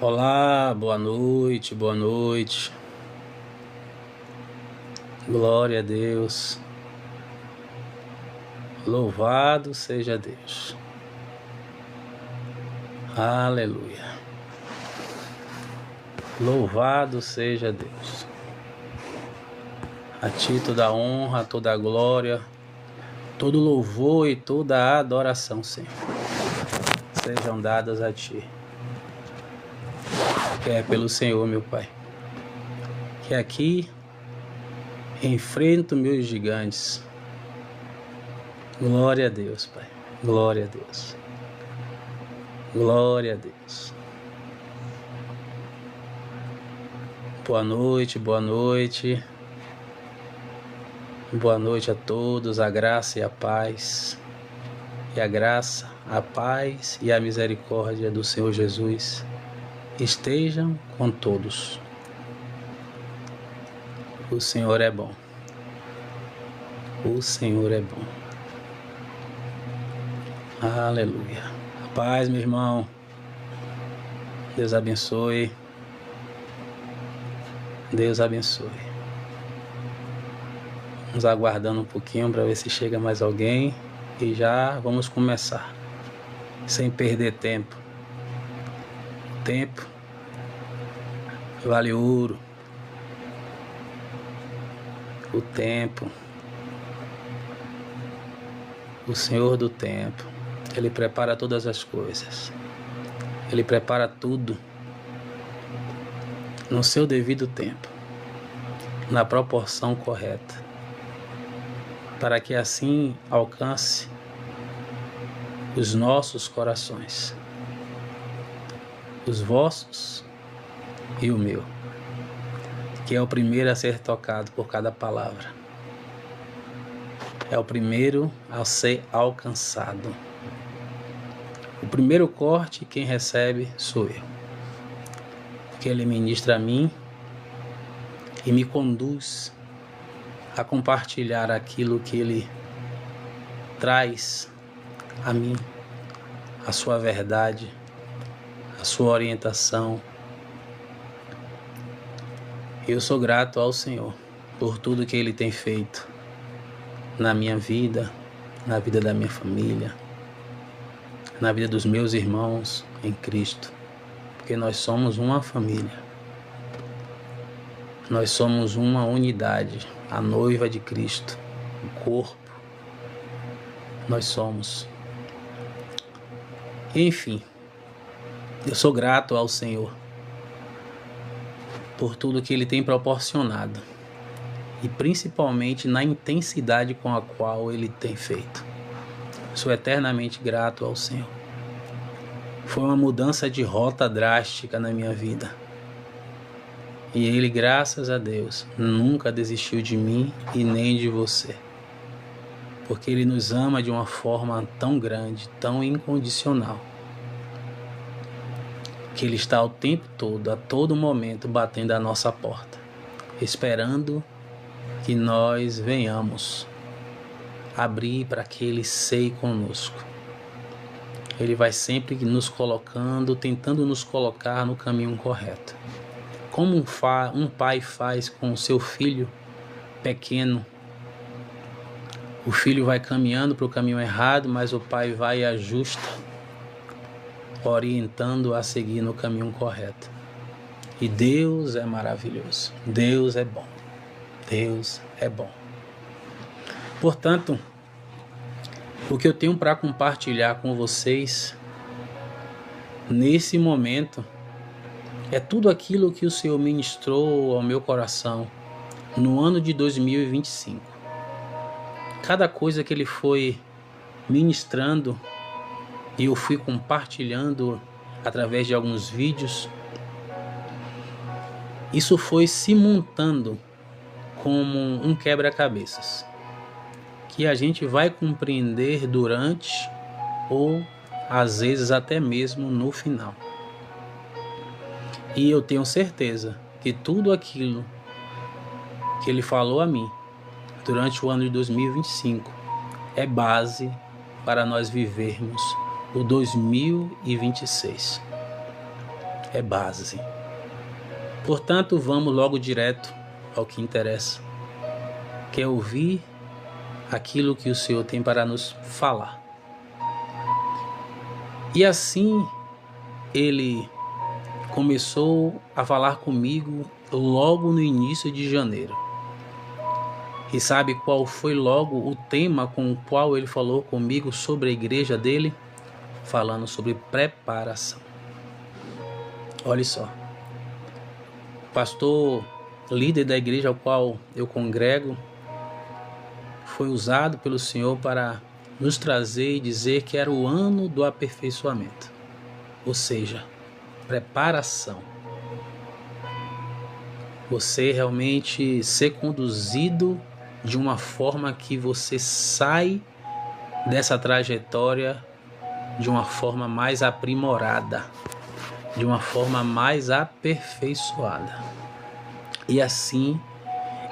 Olá, boa noite, boa noite. Glória a Deus. Louvado seja Deus. Aleluia. Louvado seja Deus. A ti toda a honra, toda a glória, todo louvor e toda a adoração, Senhor, sejam dadas a ti. Que é pelo Senhor, meu Pai, que aqui enfrento meus gigantes. Glória a Deus, Pai. Glória a Deus. Glória a Deus. Boa noite, boa noite. Boa noite a todos, a graça e a paz. E a graça, a paz e a misericórdia do Senhor Jesus estejam com todos. O Senhor é bom. O Senhor é bom. Aleluia. A paz, meu irmão. Deus abençoe. Deus abençoe. Vamos aguardando um pouquinho para ver se chega mais alguém. E já vamos começar. Sem perder tempo. Tempo vale ouro. O tempo. O Senhor do tempo. Ele prepara todas as coisas. Ele prepara tudo no seu devido tempo, na proporção correta, para que assim alcance os nossos corações, os vossos e o meu, que é o primeiro a ser tocado por cada palavra, é o primeiro a ser alcançado. O primeiro corte, quem recebe sou eu, porque Ele ministra a mim e me conduz a compartilhar aquilo que Ele traz a mim, a sua verdade, a sua orientação. Eu sou grato ao Senhor por tudo que Ele tem feito na minha vida, na vida da minha família, na vida dos meus irmãos em Cristo, porque nós somos uma família, nós somos uma unidade, a noiva de Cristo, o corpo, nós somos. Enfim, eu sou grato ao Senhor por tudo que Ele tem proporcionado e principalmente na intensidade com a qual Ele tem feito. Sou eternamente grato ao Senhor. Foi uma mudança de rota drástica na minha vida. E Ele, graças a Deus, nunca desistiu de mim e nem de você. Porque Ele nos ama de uma forma tão grande, tão incondicional, que Ele está o tempo todo, a todo momento, batendo a nossa porta, esperando que nós venhamos abrir para que Ele ceie conosco. Ele vai sempre nos colocando, tentando nos colocar no caminho correto. Como um pai faz com o seu filho pequeno. O filho vai caminhando para o caminho errado, mas o pai vai e ajusta, orientando a seguir no caminho correto. E Deus é maravilhoso. Deus é bom. Deus é bom. Portanto, o que eu tenho para compartilhar com vocês nesse momento é tudo aquilo que o Senhor ministrou ao meu coração no ano de 2025. Cada coisa que Ele foi ministrando e eu fui compartilhando através de alguns vídeos, isso foi se montando como um quebra-cabeças, que a gente vai compreender durante ou às vezes até mesmo no final. E eu tenho certeza que tudo aquilo que Ele falou a mim durante o ano de 2025 é base para nós vivermos o 2026. é base. Portanto, vamos logo direto ao que interessa, que é ouvir aquilo que o Senhor tem para nos falar. E assim, ele começou a falar comigo logo no início de janeiro. E sabe qual foi logo o tema com o qual ele falou comigo sobre a igreja dele? Falando sobre preparação. Olha só. O pastor líder da igreja ao qual eu congrego foi usado pelo Senhor para nos trazer e dizer que era o ano do aperfeiçoamento. Ou seja, preparação. Você realmente ser conduzido de uma forma que você sai dessa trajetória de uma forma mais aprimorada, de uma forma mais aperfeiçoada. E assim,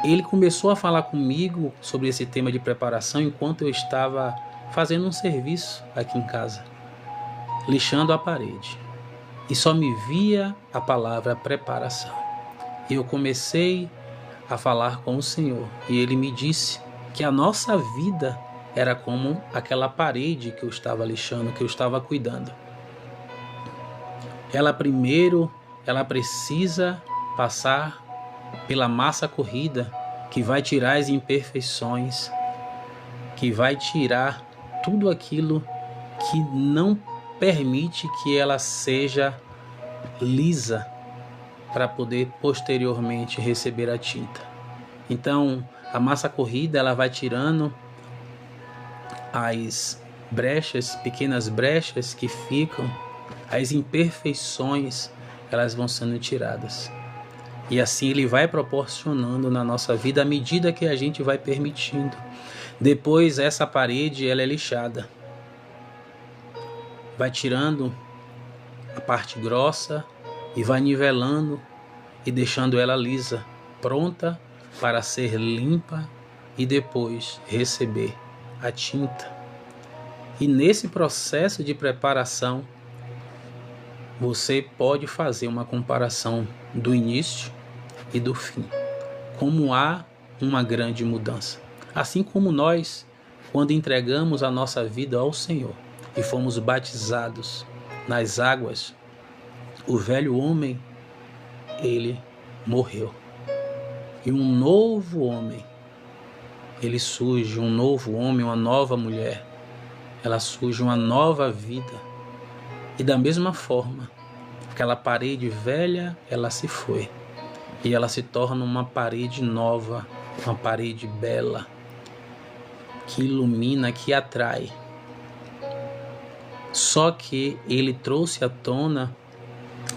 ele começou a falar comigo sobre esse tema de preparação enquanto eu estava fazendo um serviço aqui em casa, lixando a parede. E só me via a palavra preparação. E eu comecei a falar com o Senhor. E Ele me disse que a nossa vida era como aquela parede que eu estava lixando, que eu estava cuidando. Ela precisa passar pela massa corrida, que vai tirar as imperfeições, que vai tirar tudo aquilo que não permite que ela seja lisa, para poder posteriormente receber a tinta. Então, a massa corrida ela vai tirando as brechas, pequenas brechas que ficam, as imperfeições, elas vão sendo tiradas. E assim ele vai proporcionando na nossa vida à medida que a gente vai permitindo. Depois essa parede ela é lixada. Vai tirando a parte grossa e vai nivelando e deixando ela lisa, pronta para ser limpa e depois receber a tinta. E nesse processo de preparação, você pode fazer uma comparação do início e do fim, como há uma grande mudança. Assim como nós, quando entregamos a nossa vida ao Senhor e fomos batizados nas águas, o velho homem, ele morreu. E um novo homem, ele surge, um novo homem, uma nova mulher, ela surge uma nova vida. E da mesma forma, aquela parede velha, ela se foi. E ela se torna uma parede nova, uma parede bela, que ilumina, que atrai. Só que ele trouxe à tona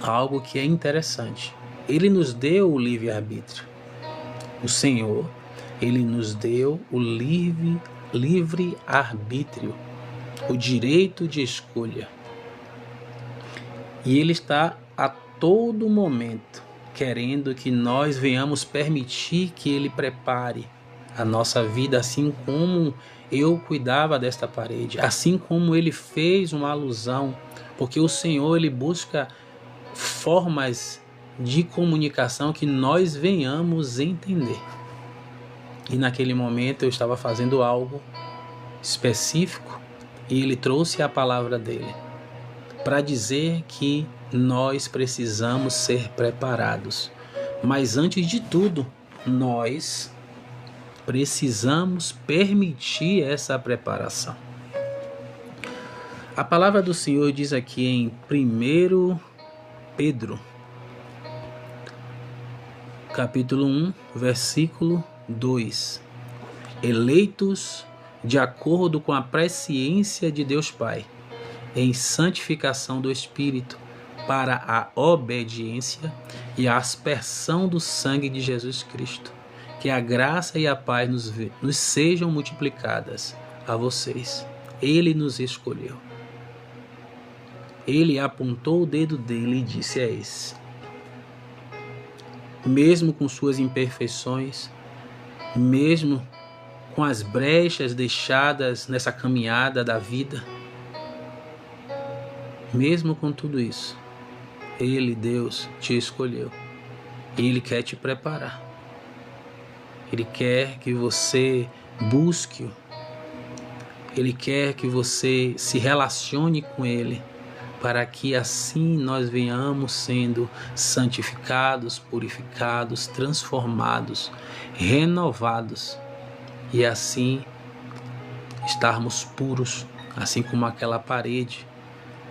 algo que é interessante. Ele nos deu o livre-arbítrio. O Senhor, ele nos deu o livre-arbítrio, o direito de escolha. E ele está a todo momento querendo que nós venhamos permitir que ele prepare a nossa vida, assim como eu cuidava desta parede, assim como ele fez uma alusão, porque o Senhor ele busca formas de comunicação que nós venhamos entender. E naquele momento eu estava fazendo algo específico e ele trouxe a palavra dele para dizer que nós precisamos ser preparados. Mas antes de tudo, nós precisamos permitir essa preparação. A palavra do Senhor diz aqui em 1 Pedro, capítulo 1, versículo 2. Eleitos de acordo com a presciência de Deus Pai, em santificação do Espírito, para a obediência e a aspersão do sangue de Jesus Cristo. Que a graça e a paz nos sejam multiplicadas a vocês. Ele nos escolheu. Ele apontou o dedo dele e disse a esse. Mesmo com suas imperfeições, mesmo com as brechas deixadas nessa caminhada da vida, mesmo com tudo isso, Ele, Deus, te escolheu. E Ele quer te preparar. Ele quer que você busque-o. Ele quer que você se relacione com Ele, para que assim nós venhamos sendo santificados, purificados, transformados, renovados, e assim estarmos puros, assim como aquela parede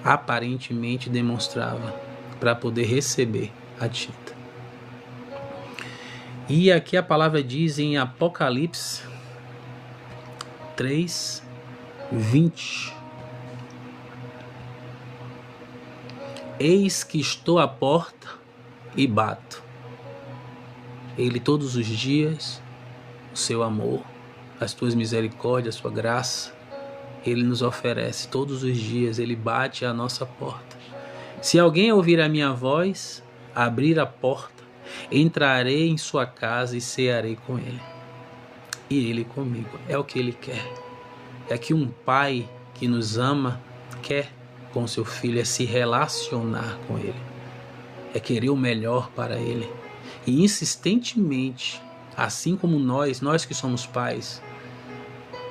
aparentemente demonstrava, para poder receber a tinta. E aqui a palavra diz em Apocalipse 3:20: Eis que estou à porta e bato. Ele todos os dias, o seu amor, as tuas misericórdias, a sua graça, Ele nos oferece todos os dias. Ele bate à nossa porta. Se alguém ouvir a minha voz, abrir a porta, entrarei em sua casa e cearei com ele, e ele comigo. É o que Ele quer. É que um pai que nos ama quer com seu filho, é se relacionar com ele, é querer o melhor para ele. E insistentemente, assim como nós que somos pais,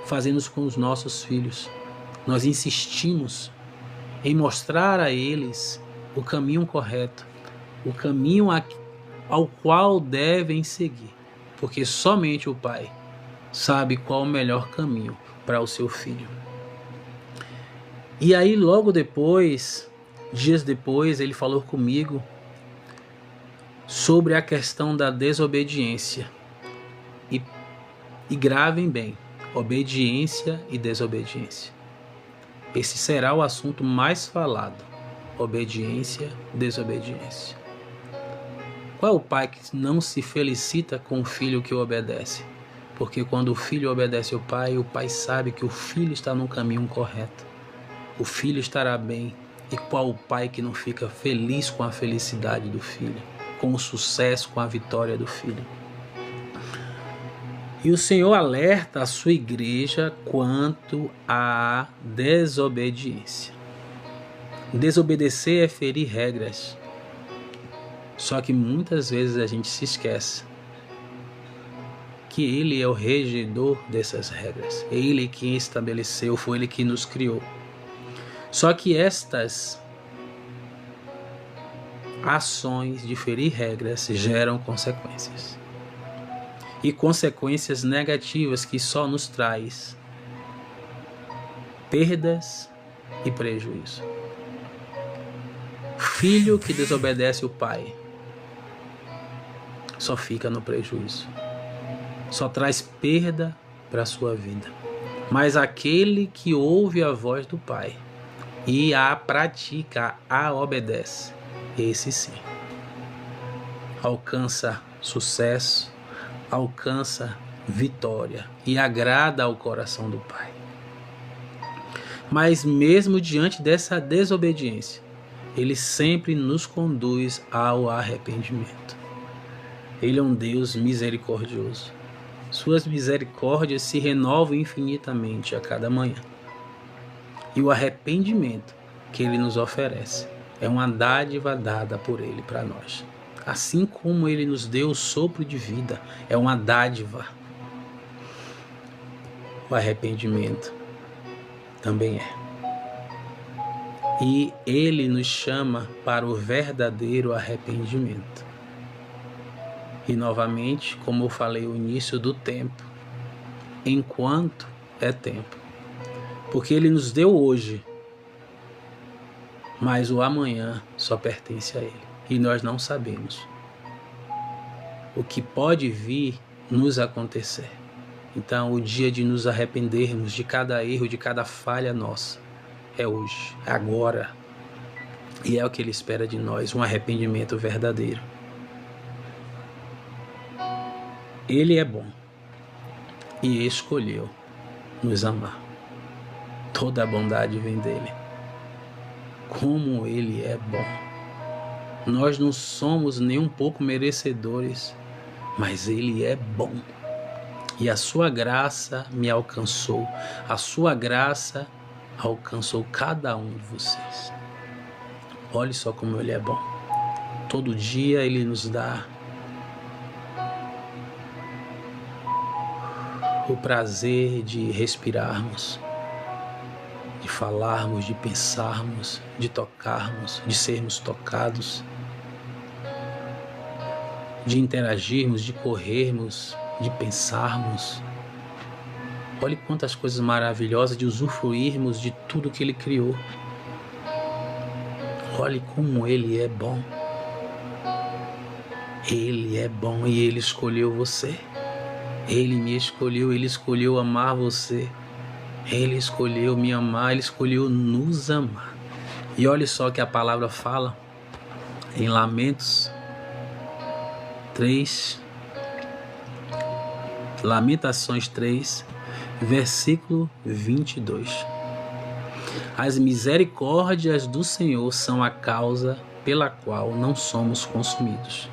fazemos com os nossos filhos, nós insistimos em mostrar a eles o caminho correto, o caminho ao qual devem seguir, porque somente o pai sabe qual o melhor caminho para o seu filho. E aí logo depois, dias depois, ele falou comigo sobre a questão da desobediência. E gravem bem, obediência e desobediência. Esse será o assunto mais falado: obediência, desobediência. Qual é o pai que não se felicita com o filho que obedece? Porque quando o filho obedece ao pai, o pai sabe que o filho está no caminho correto. O filho estará bem. E qual o pai que não fica feliz com a felicidade do filho, com o sucesso, com a vitória do filho? E o Senhor alerta a sua igreja quanto à desobediência. Desobedecer é ferir regras. Só que muitas vezes a gente se esquece que Ele é o regedor dessas regras. É Ele quem estabeleceu, foi Ele que nos criou. Só que estas ações de ferir regras geram consequências. E consequências negativas que só nos traz perdas e prejuízo. Filho que desobedece o pai só fica no prejuízo. Só traz perda para a sua vida. Mas aquele que ouve a voz do pai e a pratica, a obedece, esse sim alcança sucesso, alcança vitória e agrada ao coração do Pai. Mas mesmo diante dessa desobediência, Ele sempre nos conduz ao arrependimento. Ele é um Deus misericordioso. Suas misericórdias se renovam infinitamente a cada manhã. E o arrependimento que Ele nos oferece é uma dádiva dada por Ele para nós. Assim como Ele nos deu o sopro de vida, é uma dádiva. O arrependimento também é. E Ele nos chama para o verdadeiro arrependimento. E novamente, como eu falei, o início do tempo, enquanto é tempo. Porque Ele nos deu hoje, mas o amanhã só pertence a Ele. E nós não sabemos o que pode vir nos acontecer. Então, o dia de nos arrependermos de cada erro, de cada falha nossa, é hoje, é agora. E é o que Ele espera de nós, um arrependimento verdadeiro. Ele é bom e escolheu nos amar. Toda a bondade vem dele. Como Ele é bom. Nós não somos nem um pouco merecedores, mas Ele é bom. E a sua graça me alcançou. A sua graça alcançou cada um de vocês. Olhe só como Ele é bom. Todo dia Ele nos dá o prazer de respirarmos, de falarmos, de pensarmos, de tocarmos, de sermos tocados, de interagirmos, de corrermos, de pensarmos. Olhe quantas coisas maravilhosas, de usufruirmos de tudo que Ele criou. Olhe como Ele é bom. Ele é bom e Ele escolheu você. Ele me escolheu, Ele escolheu amar você. Ele escolheu me amar, Ele escolheu nos amar. E olha só que a palavra fala em Lamentações 3, versículo 22. As misericórdias do Senhor são a causa pela qual não somos consumidos,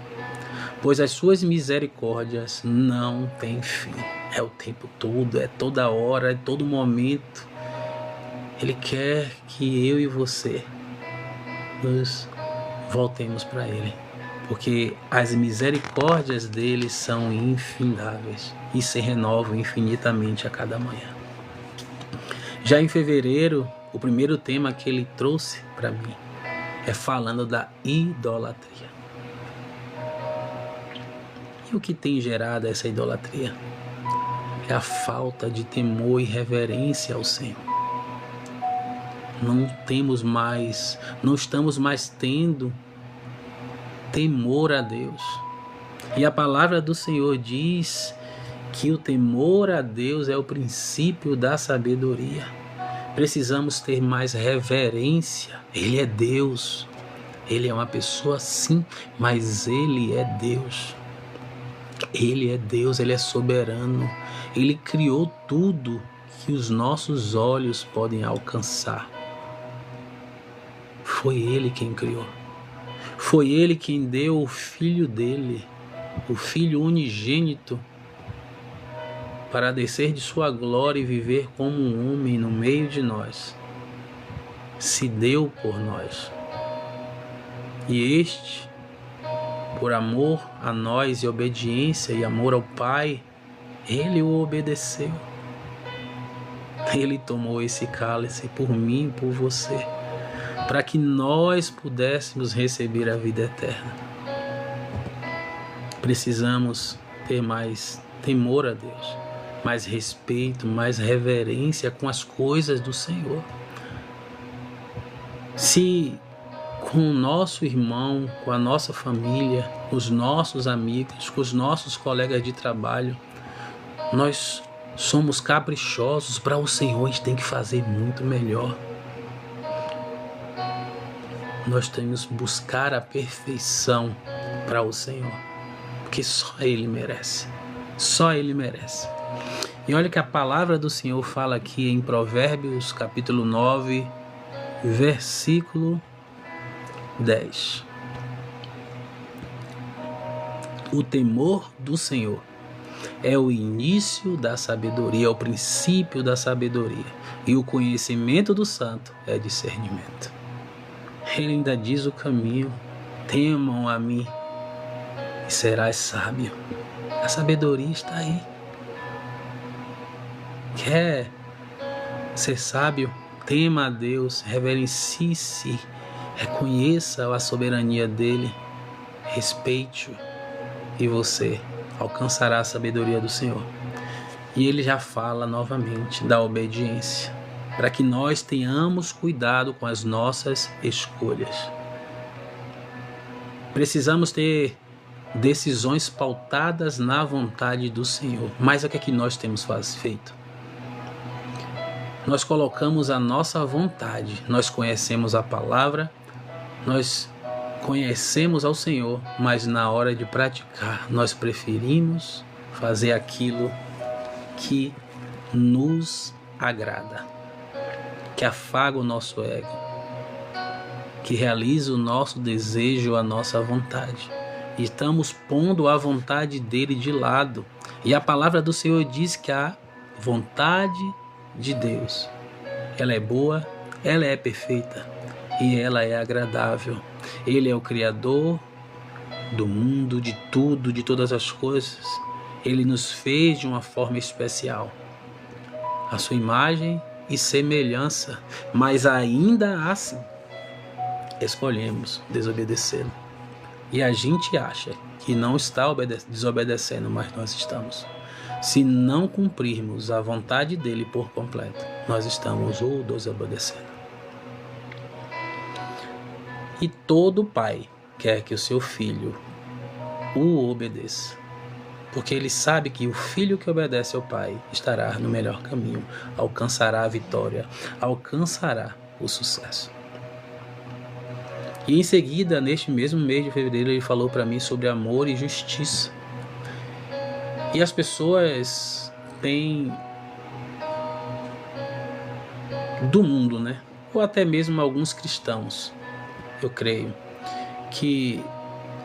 pois as suas misericórdias não têm fim. É o tempo todo, é toda hora, é todo momento. Ele quer que eu e você nos voltemos para Ele, porque as misericórdias dele são infindáveis e se renovam infinitamente a cada manhã. Já em fevereiro, o primeiro tema que ele trouxe para mim é falando da idolatria. E o que tem gerado essa idolatria? É a falta de temor e reverência ao Senhor. Não estamos mais tendo temor a Deus. E a palavra do Senhor diz que o temor a Deus é o princípio da sabedoria. Precisamos ter mais reverência. Ele é Deus. Ele é uma pessoa sim, mas Ele é Deus. Ele é Deus, Ele é soberano. Ele criou tudo que os nossos olhos podem alcançar. Foi Ele quem criou. Foi Ele quem deu o Filho dele, o Filho unigênito, para descer de sua glória e viver como um homem no meio de nós. Se deu por nós. E este, por amor a nós e obediência e amor ao Pai, Ele o obedeceu. Ele tomou esse cálice por mim e por você, para que nós pudéssemos receber a vida eterna. Precisamos ter mais temor a Deus, mais respeito, mais reverência com as coisas do Senhor. Se com o nosso irmão, com a nossa família, os nossos amigos, com os nossos colegas de trabalho, nós somos caprichosos, para o Senhor a gente tem que fazer muito melhor. Nós temos que buscar a perfeição para o Senhor, porque só Ele merece. Só Ele merece. E olha que a palavra do Senhor fala aqui em Provérbios capítulo 9, versículo 10. O temor do Senhor é o início da sabedoria, é o princípio da sabedoria. E o conhecimento do santo é discernimento. Ele ainda diz o caminho: temam a mim e serás sábio. A sabedoria está aí. Quer ser sábio? Tema a Deus, reverencie-se, reconheça a soberania dele, respeite-o e você alcançará a sabedoria do Senhor. E ele já fala novamente da obediência, para que nós tenhamos cuidado com as nossas escolhas. Precisamos ter decisões pautadas na vontade do Senhor. Mas o que é que nós temos feito? Nós colocamos a nossa vontade. Nós conhecemos a palavra, nós conhecemos ao Senhor, mas na hora de praticar, nós preferimos fazer aquilo que nos agrada, que afaga o nosso ego, que realiza o nosso desejo, a nossa vontade. E estamos pondo a vontade dele de lado. E a palavra do Senhor diz que a vontade de Deus, ela é boa, ela é perfeita e ela é agradável. Ele é o Criador, do mundo, de tudo, de todas as coisas. Ele nos fez de uma forma especial, a sua imagem e semelhança, mas ainda assim escolhemos desobedecê-lo. E a gente acha que não está desobedecendo, mas nós estamos. Se não cumprirmos a vontade dele por completo, nós estamos o desobedecendo. E todo pai quer que o seu filho o obedeça, porque ele sabe que o filho que obedece ao pai estará no melhor caminho, alcançará a vitória, alcançará o sucesso. E em seguida, neste mesmo mês de fevereiro, ele falou para mim sobre amor e justiça. E as pessoas têm do mundo, né? Ou até mesmo alguns cristãos, eu creio, que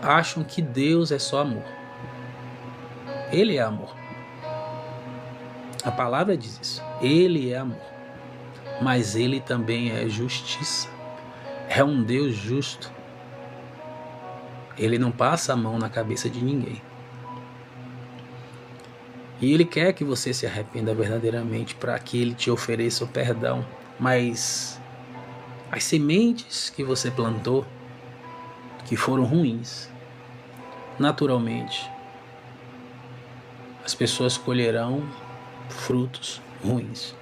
acham que Deus é só amor. Ele é amor. A palavra diz isso. Ele é amor. Mas ele também é justiça. É um Deus justo. Ele não passa a mão na cabeça de ninguém. E ele quer que você se arrependa verdadeiramente para que ele te ofereça o perdão. Mas as sementes que você plantou, que foram ruins, naturalmente, as pessoas colherão frutos ruins.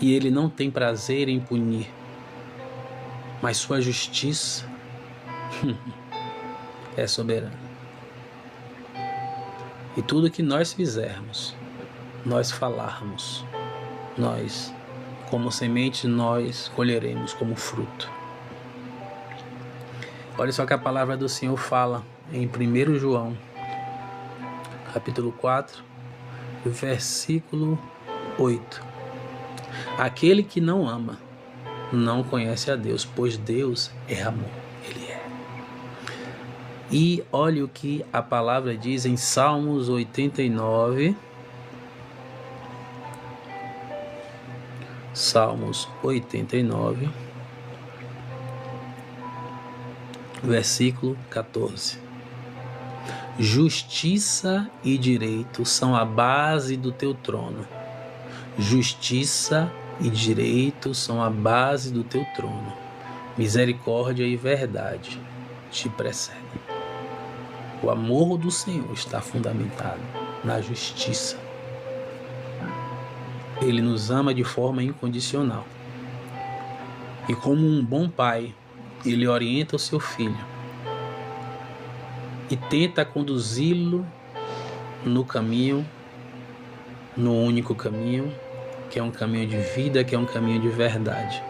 E ele não tem prazer em punir, mas sua justiça é soberana. E tudo que nós fizermos, nós falarmos, nós, como semente, nós colheremos como fruto. Olha só que a palavra do Senhor fala em 1 João, capítulo 4, versículo 8. Aquele que não ama, não conhece a Deus, pois Deus é amor. Ele é. E olha o que a palavra diz em Salmos 89. Salmos 89, versículo 14. Justiça e direito são a base do teu trono. Justiça e direito são a base do teu trono. Misericórdia e verdade te precedem. O amor do Senhor está fundamentado na justiça. Ele nos ama de forma incondicional. E como um bom pai, ele orienta o seu filho e tenta conduzi-lo no caminho, no único caminho, que é um caminho de vida, que é um caminho de verdade.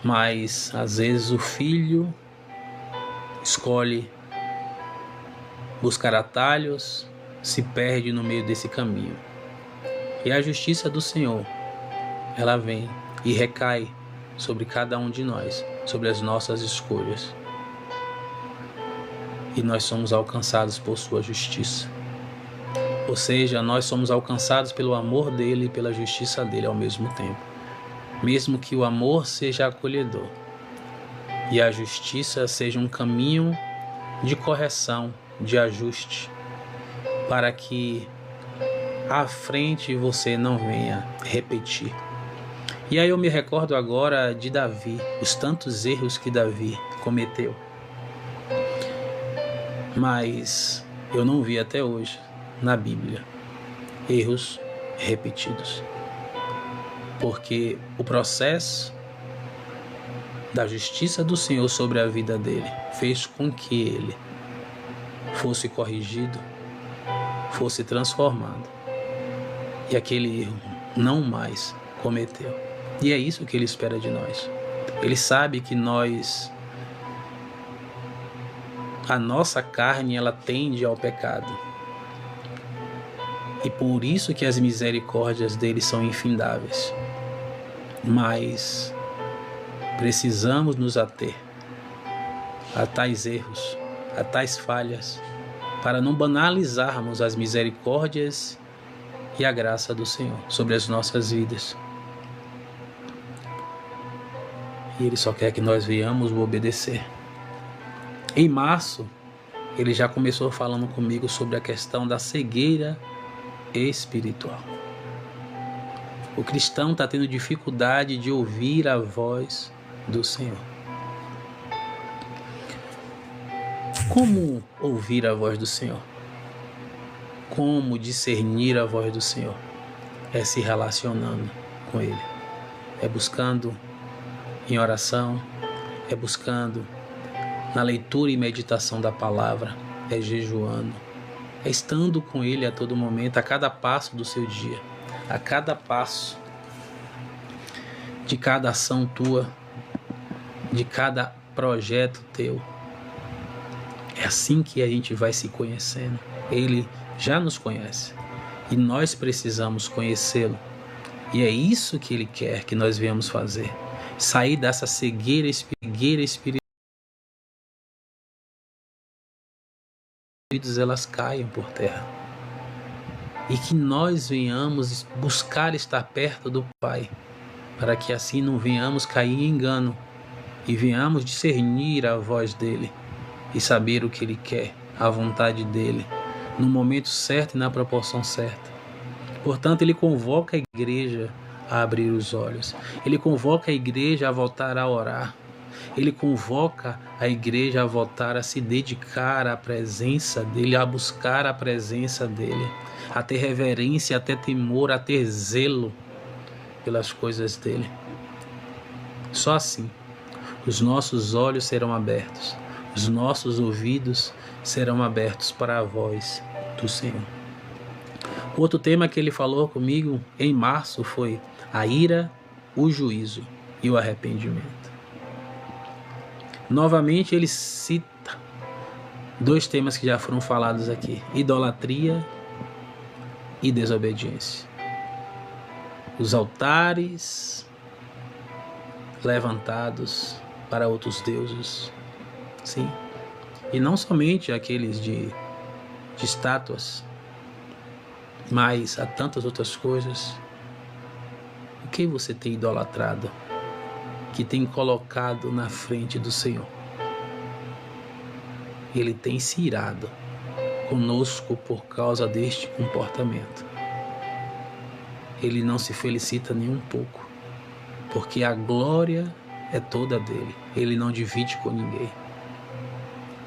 Mas às vezes o filho escolhe buscar atalhos, se perde no meio desse caminho. E a justiça do Senhor, ela vem e recai sobre cada um de nós, sobre as nossas escolhas. E nós somos alcançados por sua justiça. Ou seja, nós somos alcançados pelo amor dele e pela justiça dele ao mesmo tempo. Mesmo que o amor seja acolhedor e a justiça seja um caminho de correção, de ajuste, para que à frente você não venha repetir. E aí eu me recordo agora de Davi, os tantos erros que Davi cometeu. Mas eu não vi até hoje na Bíblia erros repetidos. Porque o processo da justiça do Senhor sobre a vida dele fez com que ele fosse corrigido, fosse transformado, e aquele erro não mais cometeu. E é isso que ele espera de nós. Ele sabe que a nossa carne, ela tende ao pecado. E por isso que as misericórdias dele são infindáveis. Mas precisamos nos ater a tais erros, a tais falhas, para não banalizarmos as misericórdias e a graça do Senhor sobre as nossas vidas. E Ele só quer que nós venhamos o obedecer. Em março, ele já começou falando comigo sobre a questão da cegueira espiritual. O cristão está tendo dificuldade de ouvir a voz do Senhor. Como ouvir a voz do Senhor? Como discernir a voz do Senhor? É se relacionando com Ele. É buscando em oração, é buscando na leitura e meditação da palavra, é jejuando, é estando com Ele a todo momento, a cada passo do seu dia, a cada passo de cada ação tua, de cada projeto teu. É assim que a gente vai se conhecendo. Ele já nos conhece e nós precisamos conhecê-lo. E é isso que Ele quer que nós venhamos fazer. Sair dessa cegueira espiritual. Elas caiam por terra. E que nós venhamos buscar estar perto do Pai, para que assim não venhamos cair em engano e venhamos discernir a voz dEle e saber o que Ele quer, a vontade dEle, no momento certo e na proporção certa. Portanto, Ele convoca a igreja a abrir os olhos. Ele convoca a igreja a voltar a orar. Ele convoca a igreja a voltar a se dedicar à presença dEle, a buscar a presença dEle, a ter reverência, a ter temor, a ter zelo pelas coisas dEle. Só assim, os nossos olhos serão abertos, os nossos ouvidos serão abertos para a voz do Senhor. Outro tema que ele falou comigo em março foi a ira, o juízo e o arrependimento. Novamente ele cita dois temas que já foram falados aqui: idolatria e desobediência. Os altares levantados para outros deuses, sim, e não somente aqueles de estátuas, mas há tantas outras coisas. O que você tem idolatrado, que tem colocado na frente do Senhor? Ele tem se irado conosco por causa deste comportamento. Ele não se felicita nem um pouco, porque a glória é toda dele. Ele não divide com ninguém.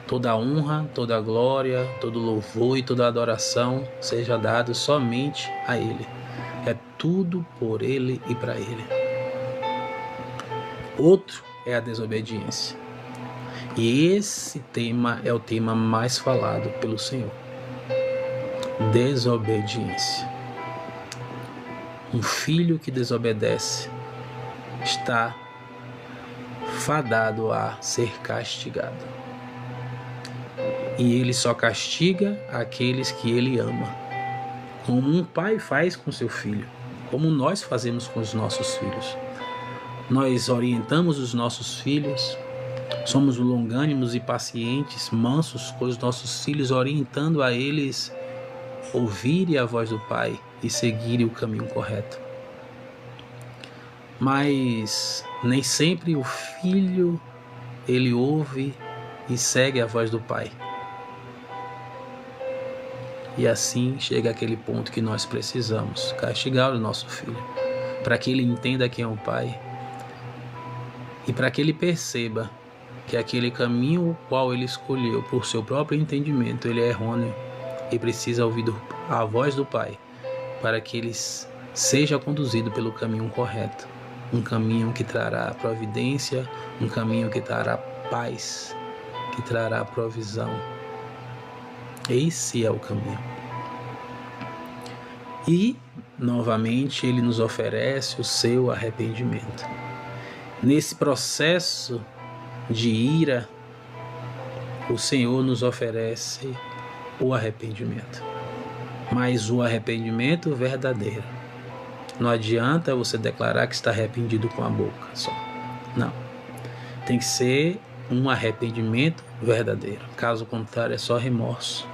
Toda a honra, toda a glória, todo louvor e toda a adoração seja dado somente a Ele. É tudo por Ele e para Ele. Outro é a desobediência. E esse tema é o tema mais falado pelo Senhor. Desobediência. Um filho que desobedece está fadado a ser castigado. E ele só castiga aqueles que ele ama, como um pai faz com seu filho, como nós fazemos com os nossos filhos. Nós orientamos os nossos filhos, somos longânimos e pacientes, mansos com os nossos filhos, orientando a eles ouvirem a voz do Pai e seguirem o caminho correto. Mas nem sempre o filho ele ouve e segue a voz do Pai. E assim chega aquele ponto que nós precisamos castigar o nosso filho, para que ele entenda quem é o Pai e para que ele perceba que aquele caminho o qual ele escolheu por seu próprio entendimento, ele é errôneo e precisa ouvir a voz do Pai para que ele seja conduzido pelo caminho correto, um caminho que trará providência, um caminho que trará paz, que trará provisão. Esse é o caminho. E, novamente, ele nos oferece o seu arrependimento. Nesse processo de ira, o Senhor nos oferece o arrependimento. Mas o arrependimento verdadeiro. Não adianta você declarar que está arrependido com a boca só. Não. Tem que ser um arrependimento verdadeiro. Caso contrário, é só remorso.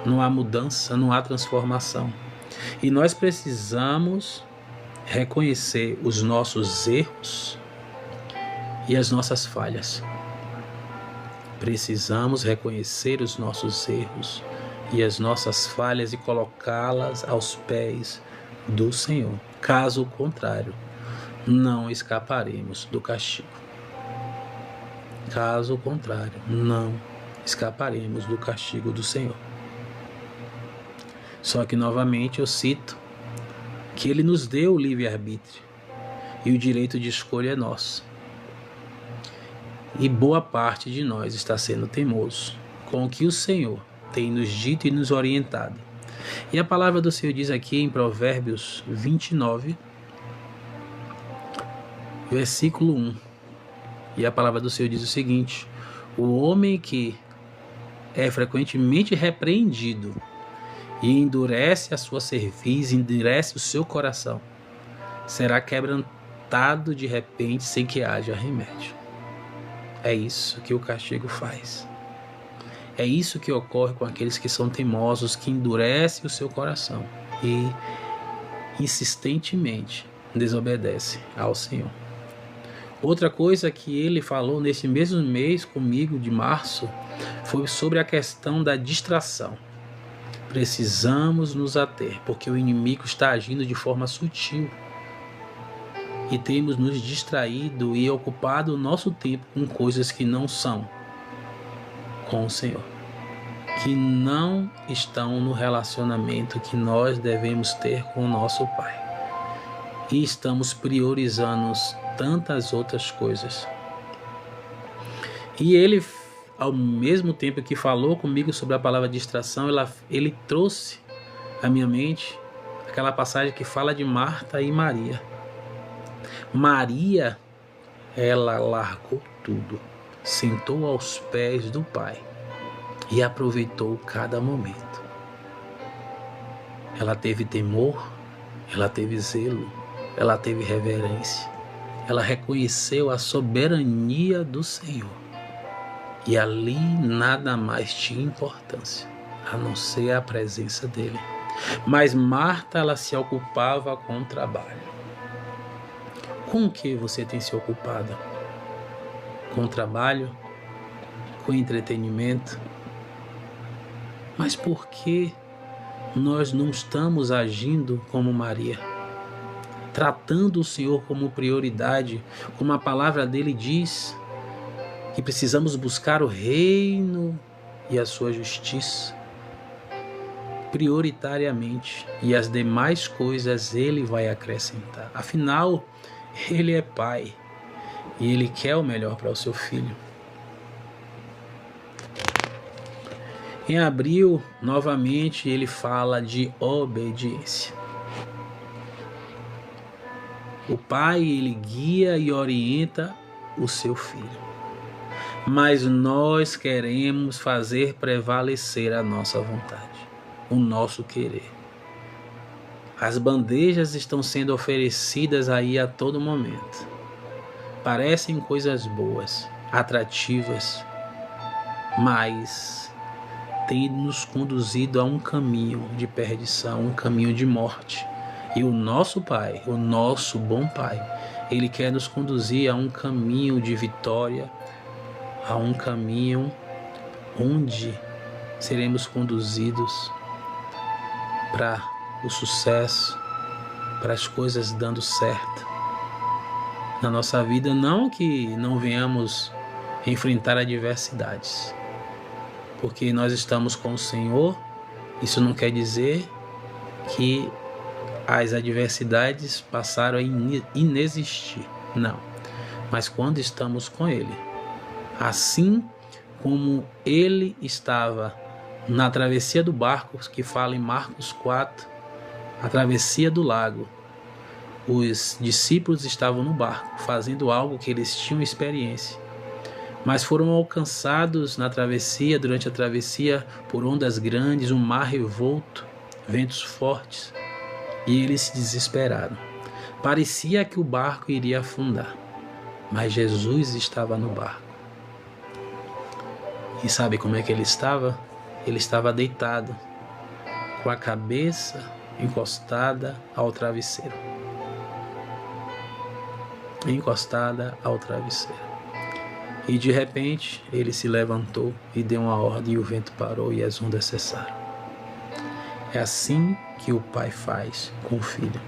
Não há mudança, não há transformação. E nós precisamos reconhecer os nossos erros e as nossas falhas. Precisamos reconhecer os nossos erros e as nossas falhas e colocá-las aos pés do Senhor. Caso contrário, não escaparemos do castigo. Caso contrário, não escaparemos do castigo do Senhor. Só que novamente eu cito que Ele nos deu o livre-arbítrio e o direito de escolha é nosso. E boa parte de nós está sendo teimoso com o que o Senhor tem nos dito e nos orientado. E a palavra do Senhor diz aqui em Provérbios 29, versículo 1. E a palavra do Senhor diz o seguinte: o homem que é frequentemente repreendido e endurece a sua cerviz, endurece o seu coração, será quebrantado de repente sem que haja remédio. É isso que o castigo faz. É isso que ocorre com aqueles que são teimosos, que endurecem o seu coração e insistentemente desobedecem ao Senhor. Outra coisa que ele falou nesse mesmo mês comigo, de março, foi sobre a questão da distração. Precisamos nos ater, porque o inimigo está agindo de forma sutil. E temos nos distraído e ocupado o nosso tempo com coisas que não são com o Senhor, que não estão no relacionamento que nós devemos ter com o nosso Pai. E estamos priorizando tantas outras coisas. E ele, ao mesmo tempo que falou comigo sobre a palavra distração, ele trouxe à minha mente aquela passagem que fala de Marta e Maria. Maria, ela largou tudo, sentou aos pés do Pai e aproveitou cada momento. Ela teve temor, ela teve zelo, ela teve reverência, ela reconheceu a soberania do Senhor. E ali nada mais tinha importância, a não ser a presença dele. Mas Marta, ela se ocupava com o trabalho. Com o que você tem se ocupado? Com o trabalho? Com o entretenimento? Mas por que nós não estamos agindo como Maria? Tratando o Senhor como prioridade, como a palavra dele diz, que precisamos buscar o reino e a sua justiça prioritariamente, e as demais coisas ele vai acrescentar. Afinal, ele é pai e ele quer o melhor para o seu filho. Em abril, novamente, ele fala de obediência. O pai, ele guia e orienta o seu filho. Mas nós queremos fazer prevalecer a nossa vontade, o nosso querer. As bandejas estão sendo oferecidas aí a todo momento. Parecem coisas boas, atrativas, mas tem nos conduzido a um caminho de perdição, um caminho de morte. E o nosso Pai, o nosso bom Pai, Ele quer nos conduzir a um caminho de vitória, a um caminho onde seremos conduzidos para o sucesso, para as coisas dando certo na nossa vida. Não que não venhamos enfrentar adversidades, porque nós estamos com o Senhor. Isso não quer dizer que as adversidades passaram a inexistir, não. Mas quando estamos com Ele, assim como Ele estava na travessia do barco, que fala em Marcos 4, a travessia do lago, os discípulos estavam no barco, fazendo algo que eles tinham experiência, mas foram alcançados na travessia, durante a travessia, por ondas grandes, um mar revolto, ventos fortes, e eles se desesperaram. Parecia que o barco iria afundar, mas Jesus estava no barco. E sabe como é que ele estava? Ele estava deitado, com a cabeça encostada ao travesseiro. Encostada ao travesseiro. E de repente ele se levantou e deu uma ordem, e o vento parou e as ondas cessaram. É assim que o Pai faz com o Filho.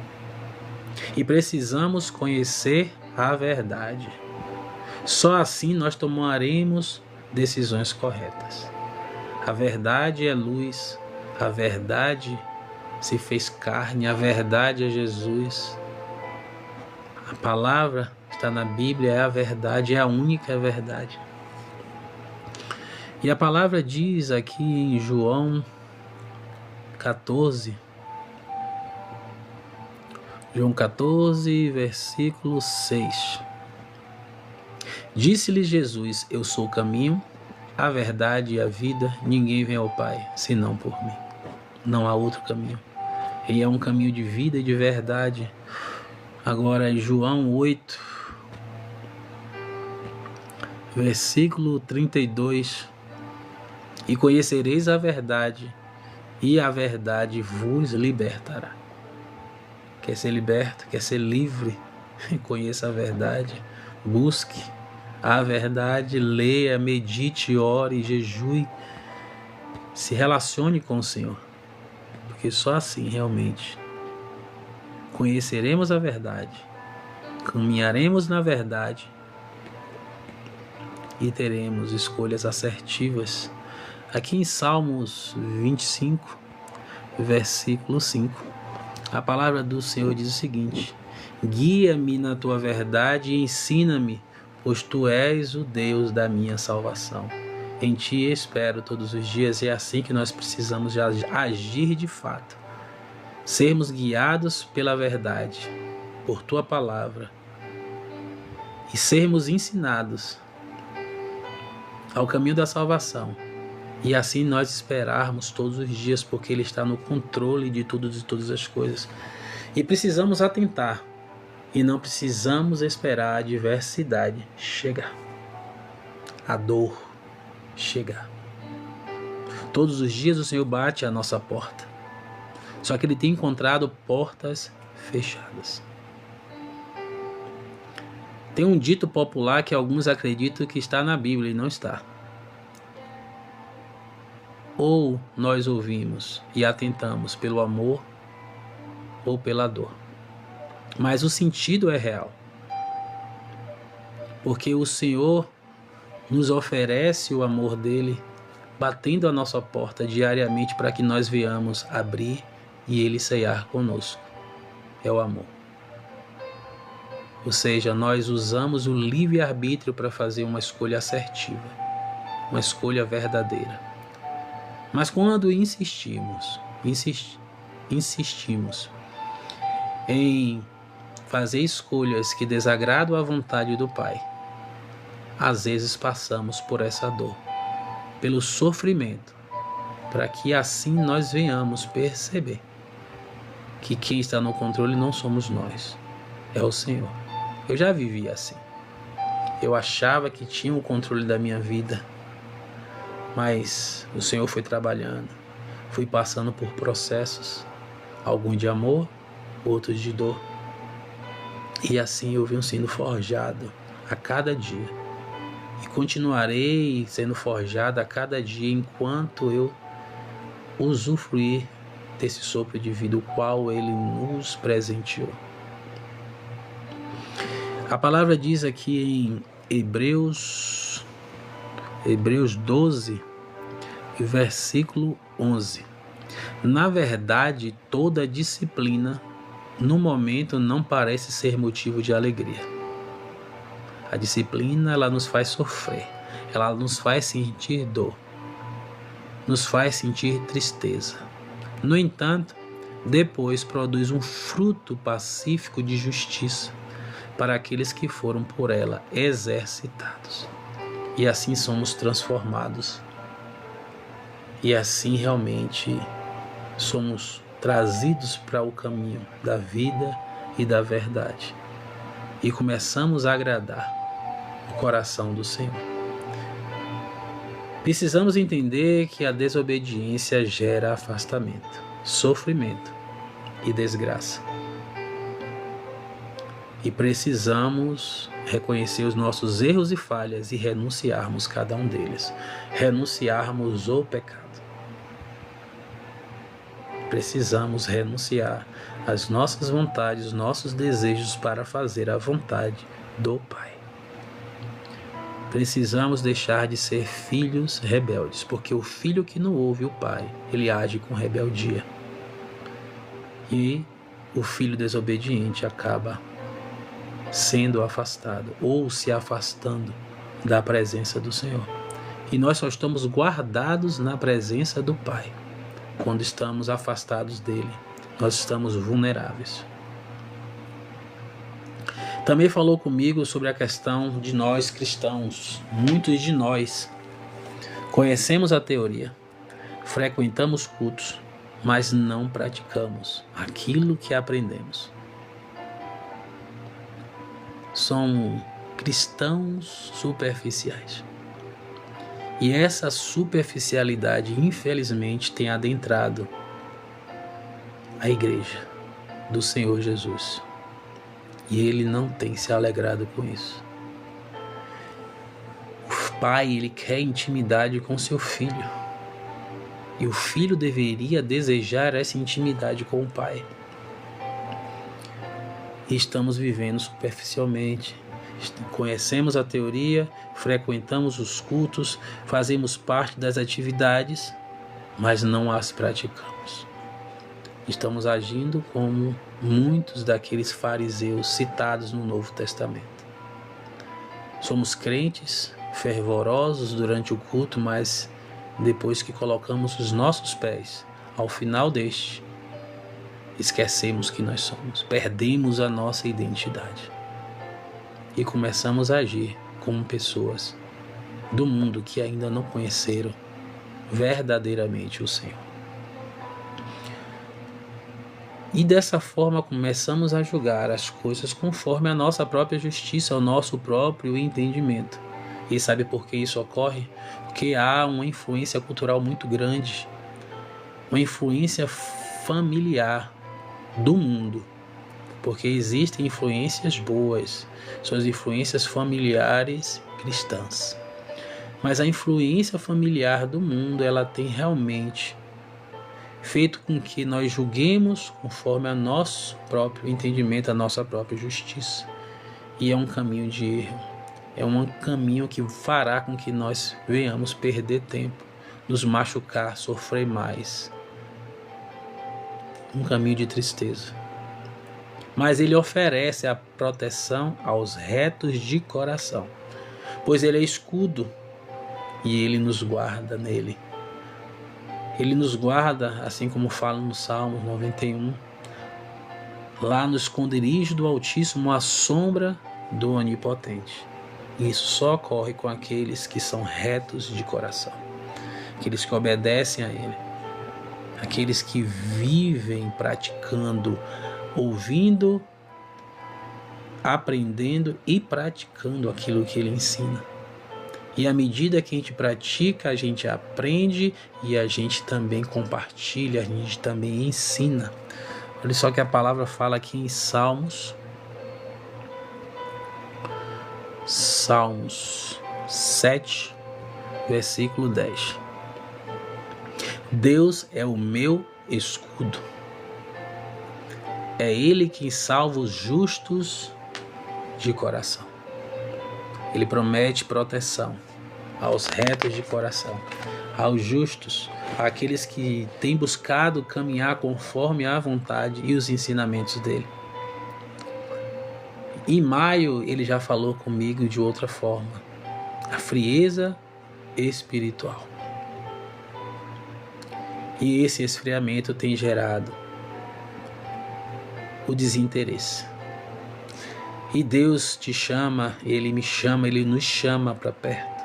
E precisamos conhecer a verdade. Só assim nós tomaremos decisões corretas. A verdade é luz, a verdade se fez carne, a verdade é Jesus. A palavra está na Bíblia, é a verdade, é a única verdade. E a palavra diz aqui em João 14, versículo 6. Disse-lhe Jesus: eu sou o caminho, a verdade e a vida, ninguém vem ao Pai, senão por mim. Não há outro caminho. Ele é um caminho de vida e de verdade. Agora, em João 8, versículo 32. E conhecereis a verdade, e a verdade vos libertará. Quer ser liberto? Quer ser livre? Conheça a verdade. Busque a verdade, leia, medite, ore, jejue. Se relacione com o Senhor. Porque só assim realmente conheceremos a verdade, caminharemos na verdade e teremos escolhas assertivas. Aqui em Salmos 25, versículo 5, a palavra do Senhor diz o seguinte: guia-me na tua verdade e ensina-me, pois tu és o Deus da minha salvação. Em ti espero todos os dias, e é assim que nós precisamos agir de fato. Sermos guiados pela verdade, por tua palavra, e sermos ensinados ao caminho da salvação. E assim nós esperarmos todos os dias, porque Ele está no controle de tudo, de todas as coisas. E precisamos atentar, e não precisamos esperar a adversidade chegar, a dor chegar. Todos os dias o Senhor bate à nossa porta, só que Ele tem encontrado portas fechadas. Tem um dito popular que alguns acreditam que está na Bíblia e não está. Ou nós ouvimos e atentamos pelo amor ou pela dor. Mas o sentido é real. Porque o Senhor nos oferece o amor dele, batendo a nossa porta diariamente para que nós venhamos abrir e ele ceiar conosco. É o amor. Ou seja, nós usamos o livre-arbítrio para fazer uma escolha assertiva, uma escolha verdadeira. Mas quando insistimos em fazer escolhas que desagradam a vontade do Pai, às vezes passamos por essa dor, pelo sofrimento, para que assim nós venhamos perceber que quem está no controle não somos nós, é o Senhor. Eu já vivi assim. Eu achava que tinha o controle da minha vida, mas o Senhor foi trabalhando. Fui passando por processos, alguns de amor, outros de dor. E assim eu venho sendo forjado a cada dia. E continuarei sendo forjado a cada dia enquanto eu usufruir desse sopro de vida, o qual Ele nos presenteou. A palavra diz aqui em Hebreus 12, versículo 11. Na verdade, toda disciplina, no momento, não parece ser motivo de alegria. A disciplina, ela nos faz sofrer, ela nos faz sentir dor, nos faz sentir tristeza. No entanto, depois produz um fruto pacífico de justiça para aqueles que foram por ela exercitados. E assim somos transformados. E assim realmente somos trazidos para o caminho da vida e da verdade. E começamos a agradar o coração do Senhor. Precisamos entender que a desobediência gera afastamento, sofrimento e desgraça. E precisamos reconhecer os nossos erros e falhas e renunciarmos cada um deles. Renunciarmos o pecado. Precisamos renunciar às nossas vontades, os nossos desejos para fazer a vontade do Pai. Precisamos deixar de ser filhos rebeldes, porque o filho que não ouve o pai, ele age com rebeldia. E o filho desobediente acaba sendo afastado ou se afastando da presença do Senhor. E nós só estamos guardados na presença do Pai. Quando estamos afastados dele, nós estamos vulneráveis. Também falou comigo sobre a questão de nós cristãos. Muitos de nós conhecemos a teoria, frequentamos cultos, mas não praticamos aquilo que aprendemos. São cristãos superficiais. E essa superficialidade, infelizmente, tem adentrado a igreja do Senhor Jesus. E ele não tem se alegrado com isso. O pai, ele quer intimidade com seu filho. E o filho deveria desejar essa intimidade com o pai. E estamos vivendo superficialmente. Conhecemos a teoria, frequentamos os cultos, fazemos parte das atividades, mas não as praticamos. Estamos agindo como muitos daqueles fariseus citados no Novo Testamento. Somos crentes, fervorosos durante o culto, mas depois que colocamos os nossos pés ao final deste, esquecemos que nós somos, perdemos a nossa identidade e começamos a agir como pessoas do mundo que ainda não conheceram verdadeiramente o Senhor. E dessa forma começamos a julgar as coisas conforme a nossa própria justiça, o nosso próprio entendimento. E sabe por que isso ocorre? Porque há uma influência cultural muito grande, uma influência familiar do mundo. Porque existem influências boas, são as influências familiares cristãs. Mas a influência familiar do mundo, ela tem realmente feito com que nós julguemos conforme o nosso próprio entendimento, a nossa própria justiça. E é um caminho de erro. É um caminho que fará com que nós venhamos perder tempo, nos machucar, sofrer mais. Um caminho de tristeza. Mas ele oferece a proteção aos retos de coração, pois ele é escudo e ele nos guarda nele. Ele nos guarda, assim como fala no Salmo 91, lá no esconderijo do Altíssimo, à sombra do Onipotente. E isso só ocorre com aqueles que são retos de coração, aqueles que obedecem a Ele, aqueles que vivem praticando, ouvindo, aprendendo e praticando aquilo que Ele ensina. E à medida que a gente pratica, a gente aprende e a gente também compartilha, a gente também ensina. Olha só que a palavra fala aqui em Salmos 7, versículo 10. Deus é o meu escudo. É Ele quem salva os justos de coração. Ele promete proteção aos retos de coração, aos justos, àqueles que têm buscado caminhar conforme a vontade e os ensinamentos dele. Em maio, ele já falou comigo de outra forma, a frieza espiritual. E esse esfriamento tem gerado o desinteresse. E Deus te chama, Ele me chama, Ele nos chama para perto,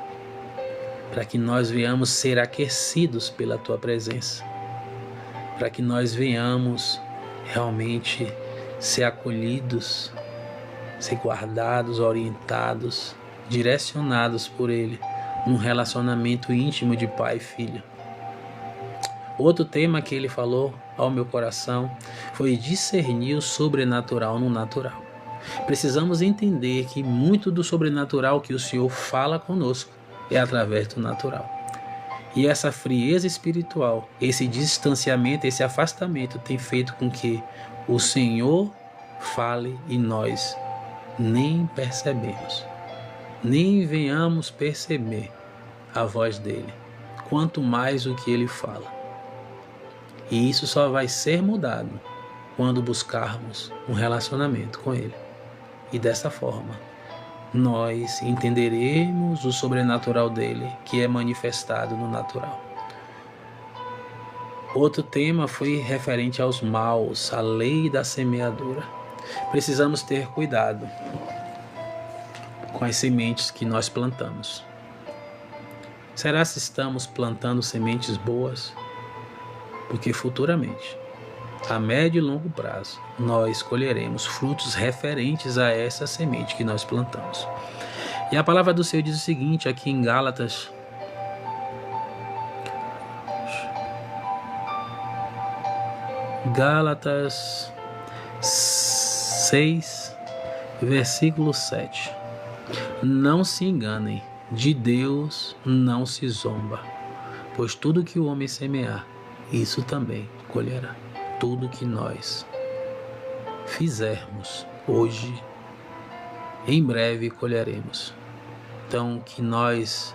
para que nós venhamos ser aquecidos pela Tua presença, para que nós venhamos realmente ser acolhidos, ser guardados, orientados, direcionados por Ele, num relacionamento íntimo de pai e filho. Outro tema que Ele falou ao meu coração foi discernir o sobrenatural no natural. Precisamos entender que muito do sobrenatural que o Senhor fala conosco é através do natural. E essa frieza espiritual, esse distanciamento, esse afastamento tem feito com que o Senhor fale e nós nem percebemos, nem venhamos perceber a voz dele, quanto mais o que ele fala. E isso só vai ser mudado quando buscarmos um relacionamento com ele. E dessa forma, nós entenderemos o sobrenatural dele, que é manifestado no natural. Outro tema foi referente aos maus, a lei da semeadura. Precisamos ter cuidado com as sementes que nós plantamos. Será se estamos plantando sementes boas? Porque futuramente, a médio e longo prazo, nós colheremos frutos referentes a essa semente que nós plantamos. E a palavra do Senhor diz o seguinte, aqui em Gálatas, Gálatas 6, versículo 7. Não se enganem, de Deus não se zomba, pois tudo que o homem semear, isso também colherá. Tudo que nós fizermos hoje, em breve colheremos. Então, que nós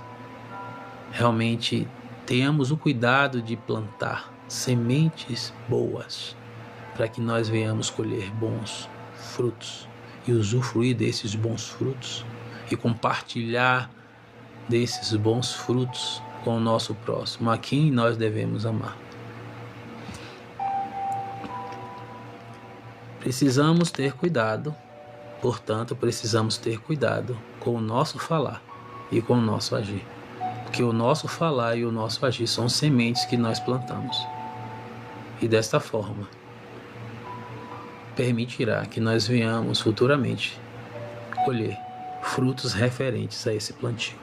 realmente tenhamos o cuidado de plantar sementes boas, para que nós venhamos colher bons frutos e usufruir desses bons frutos e compartilhar desses bons frutos com o nosso próximo, a quem nós devemos amar. Precisamos ter cuidado, portanto, precisamos ter cuidado com o nosso falar e com o nosso agir. Porque o nosso falar e o nosso agir são sementes que nós plantamos. E desta forma, permitirá que nós venhamos futuramente colher frutos referentes a esse plantio.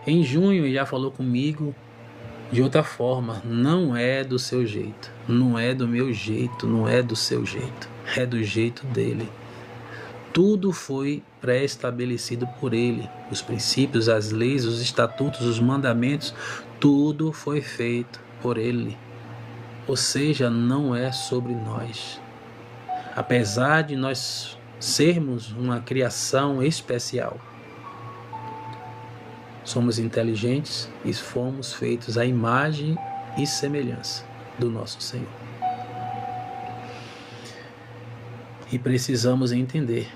Em junho, ele já falou comigo de outra forma, não é do seu jeito, não é do meu jeito, não é do seu jeito, é do jeito dele. Tudo foi pré-estabelecido por ele, os princípios, as leis, os estatutos, os mandamentos, tudo foi feito por ele. Ou seja, não é sobre nós. Apesar de nós sermos uma criação especial, somos inteligentes e fomos feitos à imagem e semelhança do nosso Senhor. E precisamos entender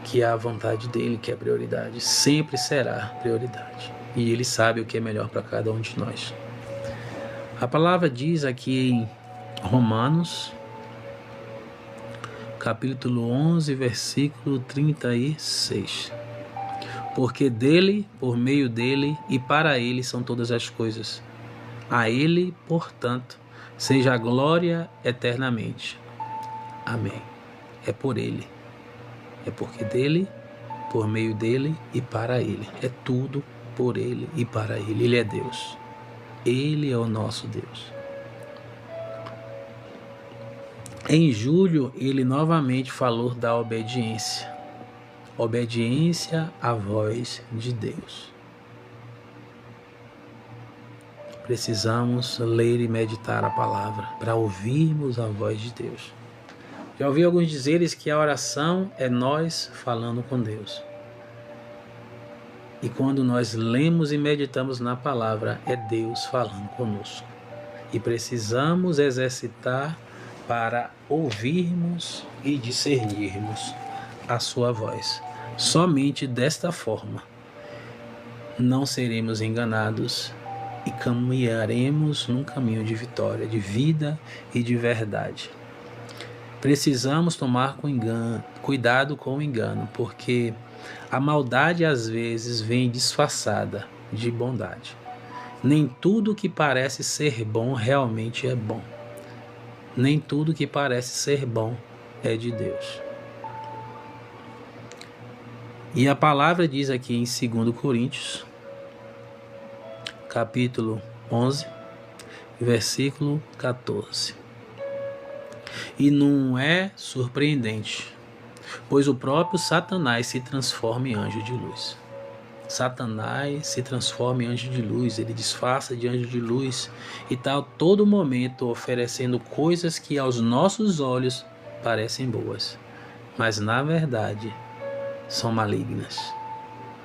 que a vontade dele, que é prioridade, sempre será prioridade. E ele sabe o que é melhor para cada um de nós. A palavra diz aqui em Romanos, capítulo 11, versículo 36. Porque dele, por meio dele e para ele são todas as coisas. A ele, portanto, seja a glória eternamente. Amém. É por ele. É porque dele, por meio dele e para ele. É tudo por ele e para ele. Ele é Deus. Ele é o nosso Deus. Em julho, ele novamente falou da obediência. Obediência à voz de Deus. Precisamos ler e meditar a palavra para ouvirmos a voz de Deus. Já ouvi alguns dizeres que a oração é nós falando com Deus. E quando nós lemos e meditamos na palavra, é Deus falando conosco. E precisamos exercitar para ouvirmos e discernirmos a sua voz. Somente desta forma não seremos enganados e caminharemos num caminho de vitória, de vida e de verdade. Precisamos tomar cuidado com o engano, porque a maldade às vezes vem disfarçada de bondade. Nem tudo que parece ser bom realmente é bom. Nem tudo que parece ser bom é de Deus. E a palavra diz aqui em 2 Coríntios, capítulo 11, versículo 14. E não é surpreendente pois o próprio Satanás se transforma em anjo de luz. Satanás se transforma em anjo de luz, ele disfarça de anjo de luz e está a todo momento oferecendo coisas que aos nossos olhos parecem boas, mas na verdade são malignas.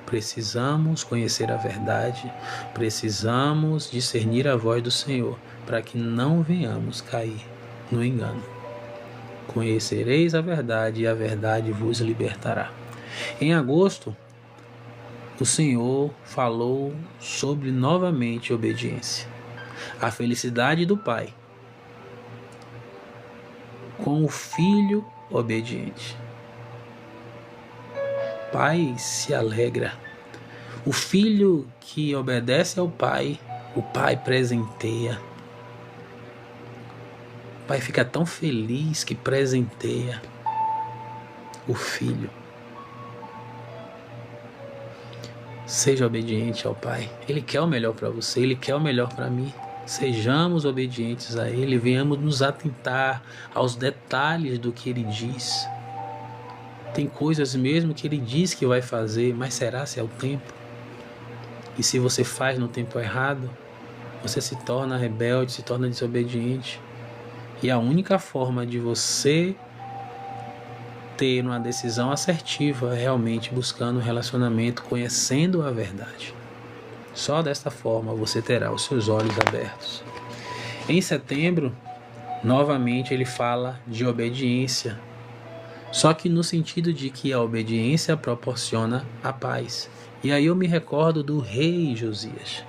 Precisamos conhecer a verdade, precisamos discernir a voz do Senhor para que não venhamos cair no engano. Conhecereis a verdade e a verdade vos libertará. Em agosto, o Senhor falou sobre novamente obediência. A felicidade do Pai com o Filho obediente. O Pai se alegra. O Filho que obedece ao Pai, o Pai presenteia. O Pai fica tão feliz que presenteia o Filho. Seja obediente ao Pai. Ele quer o melhor para você, Ele quer o melhor para mim. Sejamos obedientes a Ele, venhamos nos atentar aos detalhes do que Ele diz. Tem coisas mesmo que Ele diz que vai fazer, mas será se é o tempo? E se você faz no tempo errado, você se torna rebelde, se torna desobediente. E a única forma de você ter uma decisão assertiva é realmente buscando um relacionamento, conhecendo a verdade. Só desta forma você terá os seus olhos abertos. Em setembro, novamente ele fala de obediência, só que no sentido de que a obediência proporciona a paz. E aí eu me recordo do rei Josias,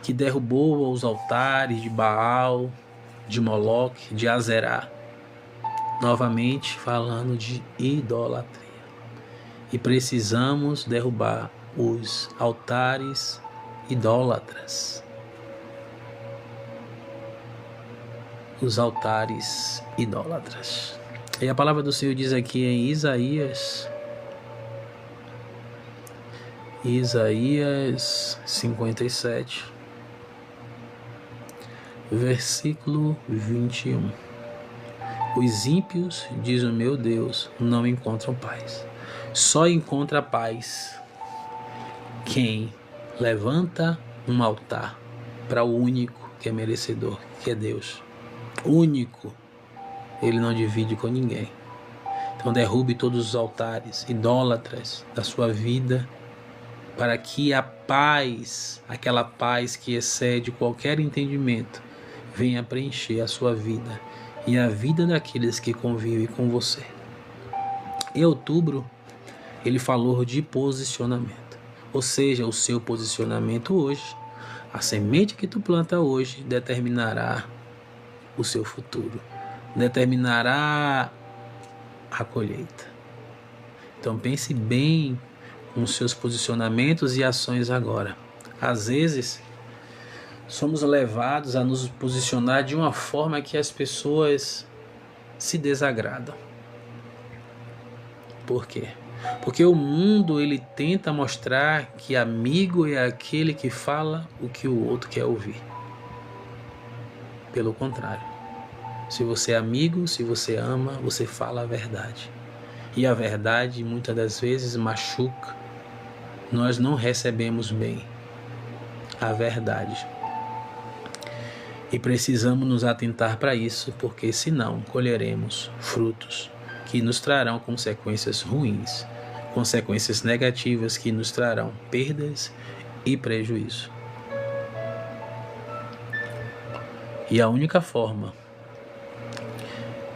que derrubou os altares de Baal, de Moloque, de Azerá, novamente falando de idolatria. E precisamos derrubar os altares idólatras. Os altares idólatras. E a palavra do Senhor diz aqui em Isaías 57, versículo 21. Os ímpios, diz o meu Deus, não encontram paz. Só encontra paz quem levanta um altar para o único que é merecedor, que é Deus. Único. Ele não divide com ninguém. Então derrube todos os altares idólatras da sua vida, para que a paz, aquela paz que excede qualquer entendimento, venha preencher a sua vida e a vida daqueles que convivem com você. Em outubro, ele falou de posicionamento, ou seja, o seu posicionamento hoje, a semente que tu planta hoje determinará o seu futuro, determinará a colheita. Então pense bem nos seus posicionamentos e ações agora. Às vezes, somos levados a nos posicionar de uma forma que as pessoas se desagradam. Por quê? Porque o mundo ele tenta mostrar que amigo é aquele que fala o que o outro quer ouvir. Pelo contrário, se você é amigo, se você ama, você fala a verdade. E a verdade muitas das vezes machuca. Nós não recebemos bem a verdade. E precisamos nos atentar para isso, porque senão colheremos frutos que nos trarão consequências ruins, consequências negativas que nos trarão perdas e prejuízo. E a única forma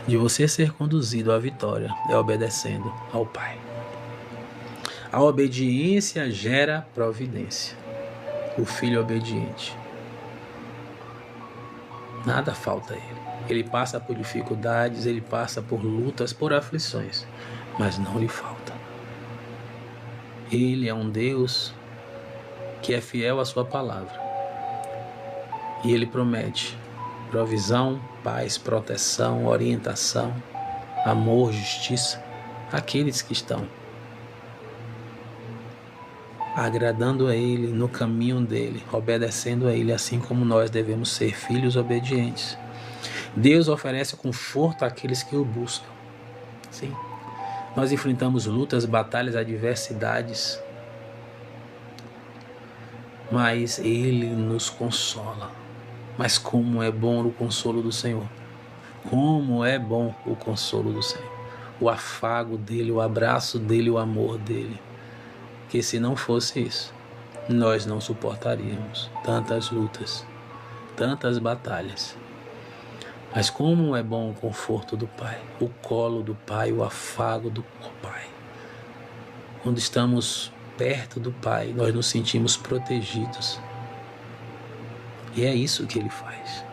de você ser conduzido à vitória é obedecendo ao Pai. A obediência gera providência. O filho obediente, nada falta a ele. Ele passa por dificuldades, ele passa por lutas, por aflições, mas não lhe falta. Ele é um Deus que é fiel à sua palavra. E ele promete provisão, paz, proteção, orientação, amor, justiça àqueles que estão agradando a Ele, no caminho dEle, obedecendo a Ele, assim como nós devemos ser filhos obedientes. Deus oferece conforto àqueles que o buscam. Sim. Nós enfrentamos lutas, batalhas, adversidades, mas Ele nos consola. Mas como é bom o consolo do Senhor. Como é bom o consolo do Senhor. O afago dEle, o abraço dEle, o amor dEle. Que se não fosse isso, nós não suportaríamos tantas lutas, tantas batalhas. Mas como é bom o conforto do Pai, o colo do Pai, o afago do Pai. Quando estamos perto do Pai, nós nos sentimos protegidos. E é isso que Ele faz.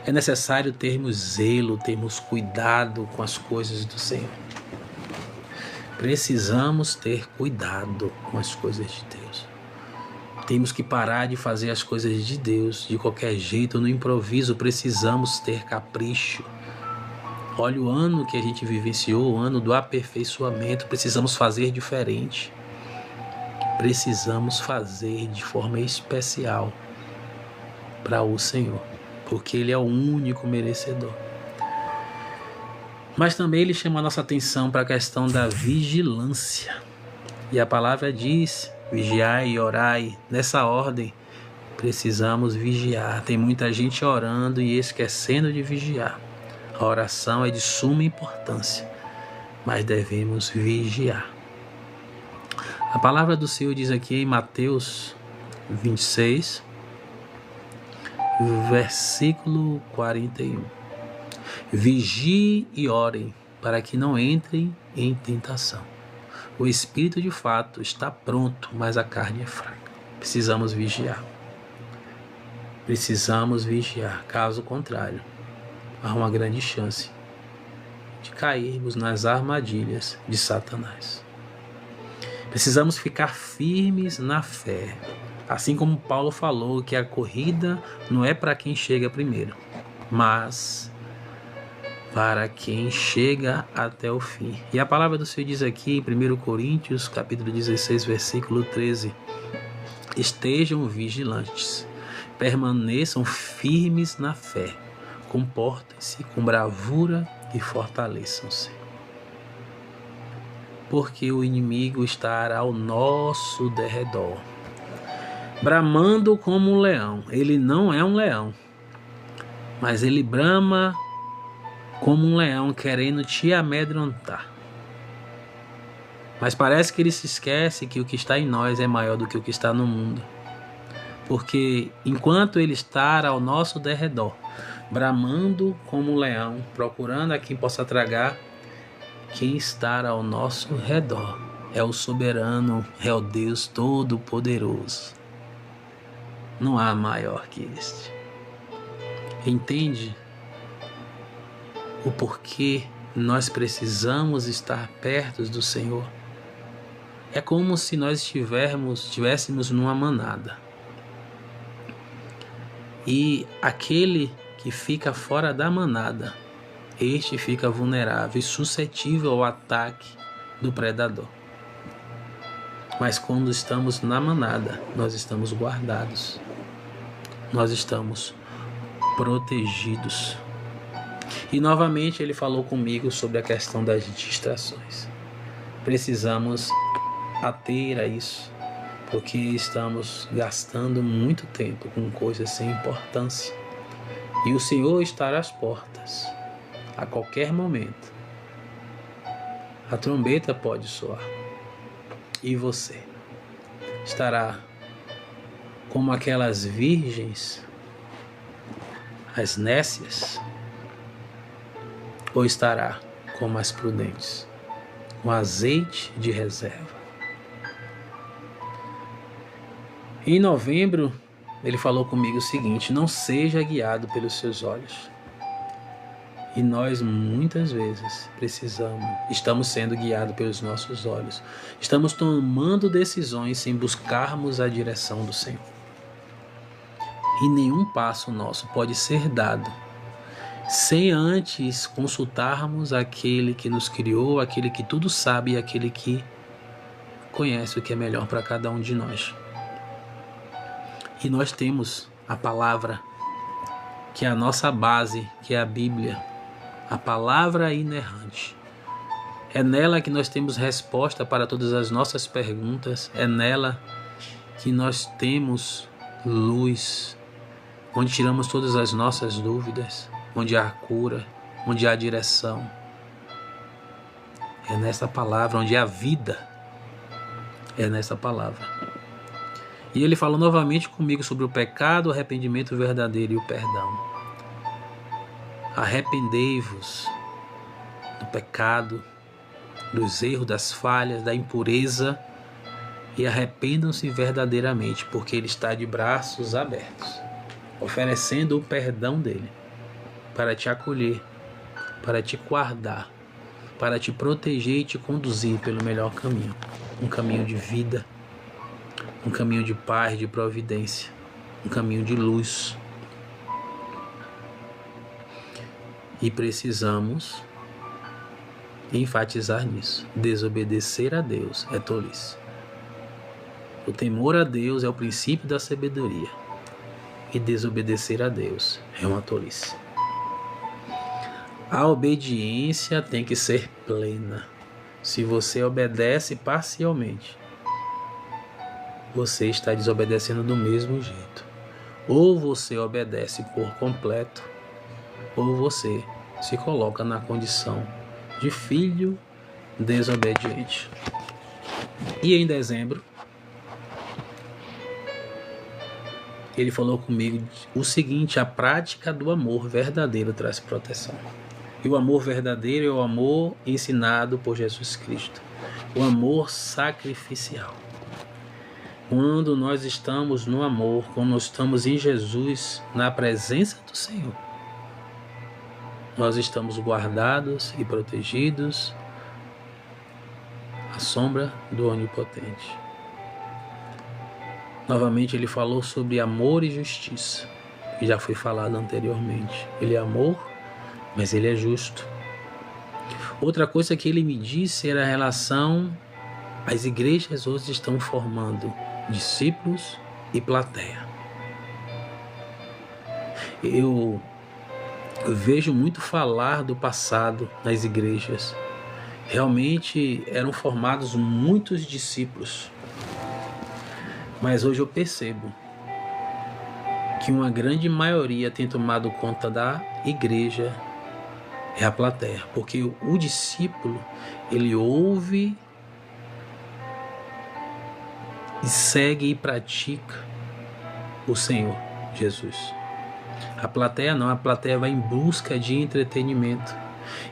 É necessário termos zelo, termos cuidado com as coisas do Senhor. Precisamos ter cuidado com as coisas de Deus. Temos que parar de fazer as coisas de Deus de qualquer jeito, no improviso. Precisamos ter capricho. Olha o ano que a gente vivenciou, o ano do aperfeiçoamento. Precisamos fazer diferente. Precisamos fazer de forma especial para o Senhor, porque Ele é o único merecedor. Mas também Ele chama a nossa atenção para a questão da vigilância. E a palavra diz: vigiai e orai. Nessa ordem, precisamos vigiar. Tem muita gente orando e esquecendo de vigiar. A oração é de suma importância, mas devemos vigiar. A palavra do Senhor diz aqui em Mateus 26, versículo 41. Vigiem e orem, para que não entrem em tentação. O espírito de fato está pronto, mas a carne é fraca. Precisamos vigiar. Precisamos vigiar. Caso contrário, há uma grande chance de cairmos nas armadilhas de Satanás. Precisamos ficar firmes na fé. Assim como Paulo falou que a corrida não é para quem chega primeiro, mas para quem chega até o fim. E a palavra do Senhor diz aqui em 1 Coríntios, capítulo 16, versículo 13. Estejam vigilantes, permaneçam firmes na fé, comportem-se com bravura e fortaleçam-se. Porque o inimigo está ao nosso derredor, bramando como um leão. Ele não é um leão, mas ele brama como um leão, querendo te amedrontar. Mas parece que ele se esquece que o que está em nós é maior do que o que está no mundo. Porque enquanto ele está ao nosso derredor, bramando como um leão, procurando a quem possa tragar, quem está ao nosso redor é o soberano, é o Deus Todo-Poderoso. Não há maior que este. Entende o porquê nós precisamos estar perto do Senhor? É como se nós estivéssemos numa manada. E aquele que fica fora da manada, este fica vulnerável e suscetível ao ataque do predador. Mas quando estamos na manada, nós estamos guardados. Nós estamos protegidos. E novamente ele falou comigo sobre a questão das distrações. Precisamos ater a isso, porque estamos gastando muito tempo com coisas sem importância. E o Senhor está às portas. A qualquer momento, a trombeta pode soar. E você estará como aquelas virgens, as nécias, ou estará como as prudentes, com azeite de reserva? Em novembro, ele falou comigo o seguinte: não seja guiado pelos seus olhos. E nós muitas vezes estamos sendo guiados pelos nossos olhos. Estamos tomando decisões sem buscarmos a direção do Senhor. E nenhum passo nosso pode ser dado sem antes consultarmos aquele que nos criou, aquele que tudo sabe e aquele que conhece o que é melhor para cada um de nós. E nós temos a palavra, que é a nossa base, que é a Bíblia. a palavra inerrante. É nela que nós temos resposta para todas as nossas perguntas, é nela que nós temos luz, onde tiramos todas as nossas dúvidas, onde há cura, onde há direção. É nessa palavra onde há vida, é nessa palavra. E ele falou novamente comigo sobre o pecado, o arrependimento verdadeiro e o perdão. Arrependei-vos do pecado, dos erros, das falhas, da impureza, e arrependam-se verdadeiramente, porque ele está de braços abertos, oferecendo o perdão dele, para te acolher, para te guardar, para te proteger e te conduzir pelo melhor caminho, um caminho de vida, um caminho de paz, de providência, um caminho de luz. E precisamos enfatizar nisso. Desobedecer a Deus é tolice. O temor a Deus é o princípio da sabedoria. E desobedecer a Deus é uma tolice. A obediência tem que ser plena. Se você obedece parcialmente, você está desobedecendo do mesmo jeito. Ou você obedece por completo, ou você se coloca na condição de filho desobediente. E em dezembro, ele falou comigo o seguinte: a prática do amor verdadeiro traz proteção. E o amor verdadeiro é o amor ensinado por Jesus Cristo, o amor sacrificial. Quando nós estamos no amor, quando nós estamos em Jesus, na presença do Senhor, nós estamos guardados e protegidos à sombra do Onipotente. Novamente ele falou sobre amor e justiça, que já foi falado anteriormente. Ele é amor, mas ele é justo. Outra coisa que ele me disse era a relação, as igrejas hoje estão formando discípulos e plateia. Eu vejo muito falar do passado nas igrejas. Realmente eram formados muitos discípulos. Mas hoje eu percebo que uma grande maioria tem tomado conta da igreja, é a plateia. Porque o discípulo, ele ouve e segue e pratica o Senhor Jesus. A plateia não, a plateia vai em busca de entretenimento.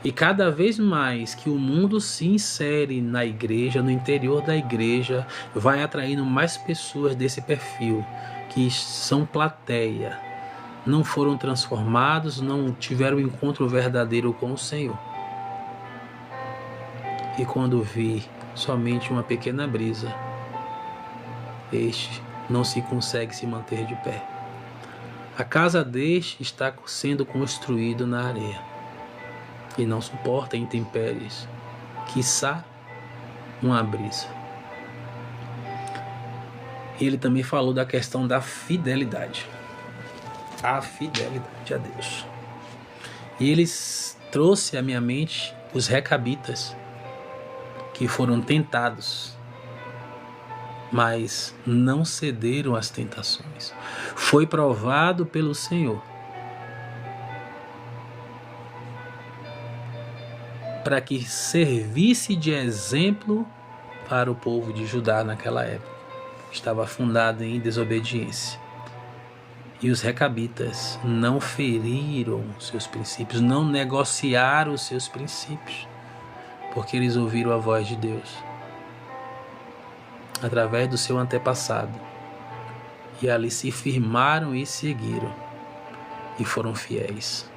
E cada vez mais que o mundo se insere na igreja, no interior da igreja, vai atraindo mais pessoas desse perfil, que são plateia. Não foram transformados, não tiveram um encontro verdadeiro com o Senhor. E quando vi somente uma pequena brisa, este não se consegue se manter de pé. A casa deste está sendo construído na areia e não suporta intempéries, quiçá uma brisa. Ele também falou da questão da fidelidade. A fidelidade a Deus. E ele trouxe à minha mente os recabitas que foram tentados, mas não cederam às tentações. Foi provado pelo Senhor para que servisse de exemplo para o povo de Judá naquela época. Estava fundado em desobediência. E os recabitas não feriram seus princípios, não negociaram os seus princípios, porque eles ouviram a voz de Deus através do seu antepassado, e ali se firmaram e seguiram, e foram fiéis.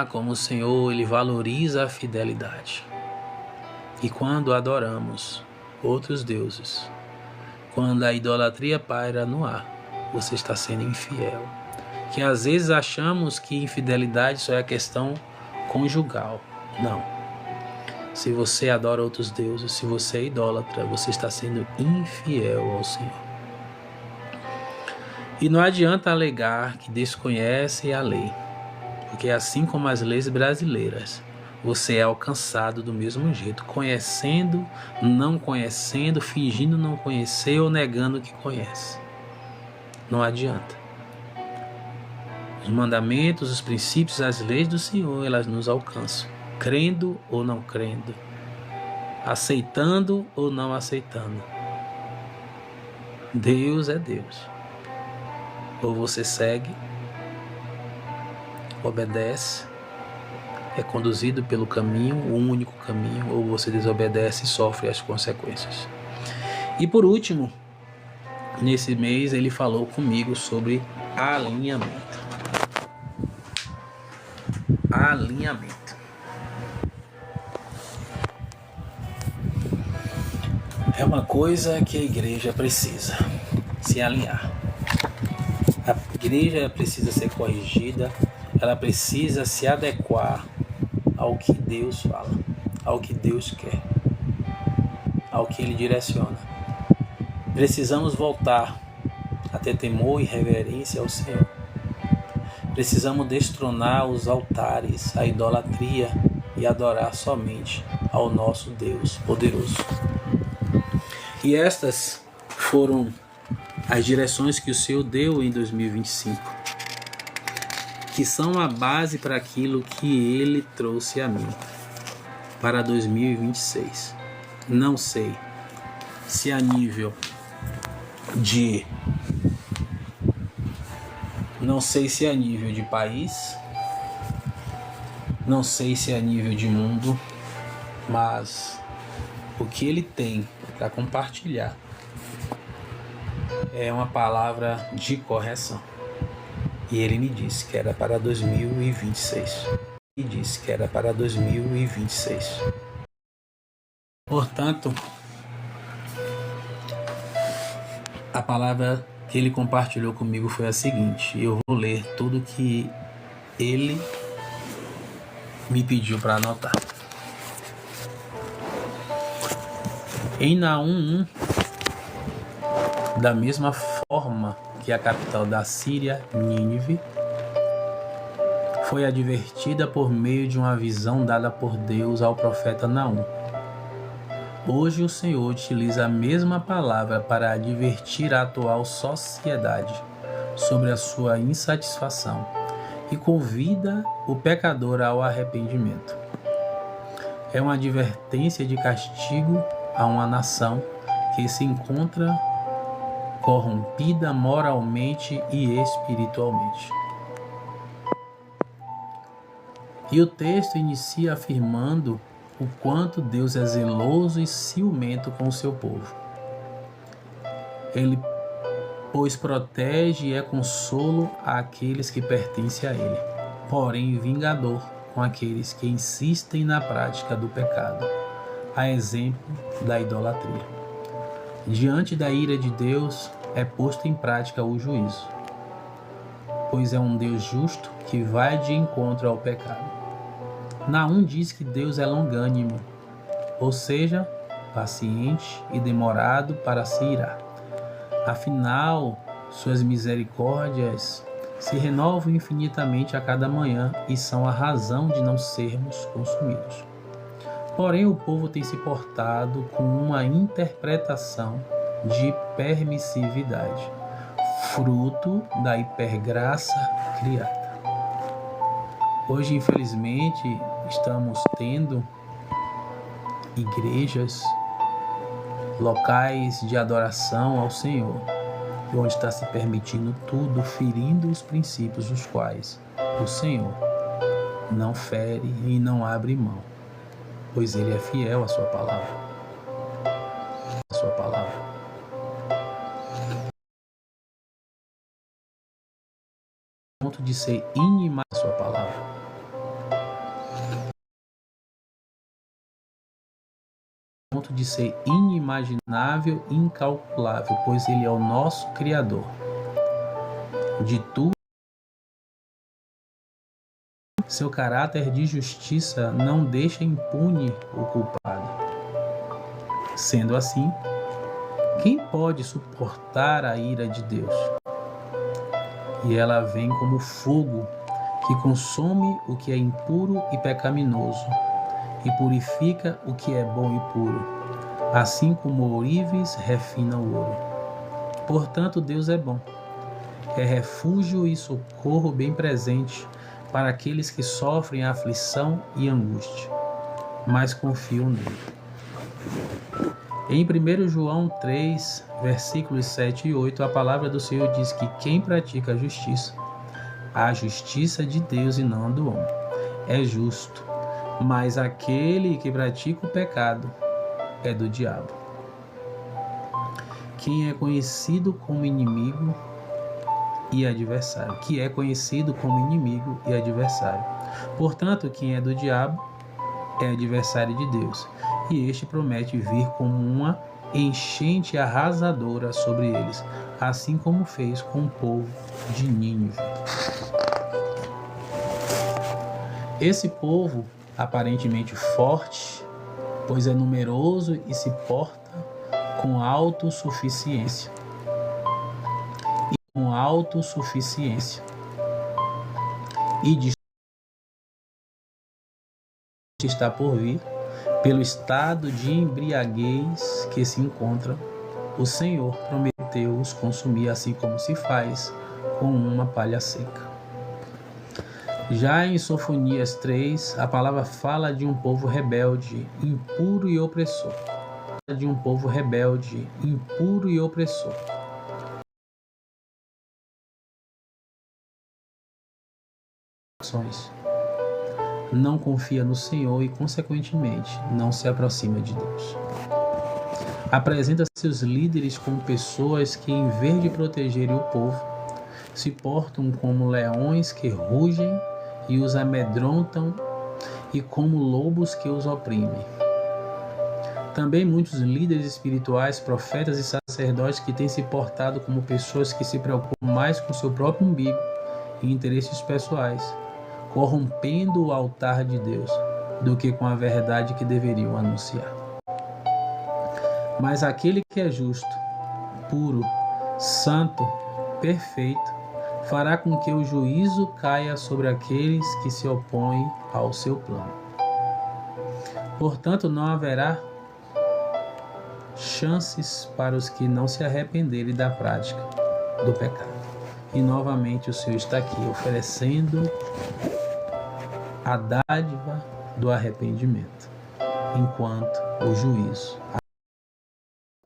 Como o Senhor, Ele valoriza a fidelidade. E quando adoramos outros deuses, quando a idolatria paira no ar, você está sendo infiel. Que às vezes achamos que infidelidade só é questão conjugal. Não. Se você adora outros deuses, se você é idólatra, você está sendo infiel ao Senhor. E não adianta alegar que desconhece a lei. Porque assim como as leis brasileiras, você é alcançado do mesmo jeito, conhecendo, não conhecendo, fingindo não conhecer ou negando que conhece. Não adianta. Os mandamentos, os princípios, as leis do Senhor, elas nos alcançam, crendo ou não crendo, aceitando ou não aceitando. Deus é Deus. Ou você segue, obedece, é conduzido pelo caminho, o único caminho, ou você desobedece e sofre as consequências. E por último, nesse mês ele falou comigo sobre alinhamento. Alinhamento. É uma coisa que a igreja precisa se alinhar. A igreja precisa ser corrigida, ela precisa se adequar ao que Deus fala, ao que Deus quer, ao que Ele direciona. Precisamos voltar a ter temor e reverência ao Senhor. Precisamos destronar os altares, a idolatria e adorar somente ao nosso Deus poderoso. E estas foram as direções que o Senhor deu em 2025, que são a base para aquilo que Ele trouxe a mim para 2026. Não sei se a nível de país, não sei se a nível de mundo, mas o que Ele tem para compartilhar é uma palavra de correção. E Ele me disse que era para 2026. Portanto, a palavra que Ele compartilhou comigo foi a seguinte. Eu vou ler tudo que Ele me pediu para anotar. Em Naum 1, da mesma forma que a capital da Síria, Nínive, foi advertida por meio de uma visão dada por Deus ao profeta Naum. Hoje o Senhor utiliza a mesma palavra para advertir a atual sociedade sobre a sua insatisfação e convida o pecador ao arrependimento. É uma advertência de castigo a uma nação que se encontra corrompida moralmente e espiritualmente. E o texto inicia afirmando o quanto Deus é zeloso e ciumento com o seu povo. Ele, pois, protege e é consolo àqueles que pertencem a Ele, porém vingador com aqueles que insistem na prática do pecado, a exemplo da idolatria. Diante da ira de Deus é posto em prática o juízo, pois é um Deus justo que vai de encontro ao pecado. Naum diz que Deus é longânimo, ou seja, paciente e demorado para se irar. Afinal, suas misericórdias se renovam infinitamente a cada manhã e são a razão de não sermos consumidos. Porém, o povo tem se portado com uma interpretação de permissividade, fruto da hipergraça criada. Hoje, infelizmente, estamos tendo igrejas, locais de adoração ao Senhor, onde está se permitindo tudo, ferindo os princípios dos quais o Senhor não fere e não abre mão, pois Ele é fiel à sua palavra. Ponto de ser inimaginável a sua palavra. Ponto de ser inimaginável e incalculável, pois Ele é o nosso Criador de tudo. Seu caráter de justiça não deixa impune o culpado. Sendo assim, quem pode suportar a ira de Deus? E ela vem como fogo que consome o que é impuro e pecaminoso, e purifica o que é bom e puro, assim como o ourives refina o ouro. Portanto, Deus é bom, é refúgio e socorro bem presente para aqueles que sofrem aflição e angústia, mas confiam nele. Em 1 João 3, versículos 7 e 8, a palavra do Senhor diz que quem pratica a justiça de Deus e não a do homem, é justo, mas aquele que pratica o pecado é do diabo. Quem é conhecido como inimigo e adversário, Portanto, quem é do diabo é adversário de Deus, e este promete vir como uma enchente arrasadora sobre eles, assim como fez com o povo de Nínive. Esse povo, aparentemente forte, pois é numeroso e se porta com autossuficiência. E está por vir, pelo estado de embriaguez que se encontra, o Senhor prometeu os consumir assim como se faz com uma palha seca. Já em Sofonias 3, a palavra fala de um povo rebelde, impuro e opressor. Não confia no Senhor e, consequentemente, não se aproxima de Deus. Apresenta seus líderes como pessoas que, em vez de protegerem o povo, se portam como leões que rugem e os amedrontam e como lobos que os oprimem. Também muitos líderes espirituais, profetas e sacerdotes que têm se portado como pessoas que se preocupam mais com seu próprio umbigo e interesses pessoais, corrompendo o altar de Deus do que com a verdade que deveriam anunciar. Mas aquele que é justo, puro, santo, perfeito, fará com que o juízo caia sobre aqueles que se opõem ao seu plano. Portanto, não haverá chances para os que não se arrependerem da prática do pecado. E novamente o Senhor está aqui oferecendo a dádiva do arrependimento, enquanto o juízo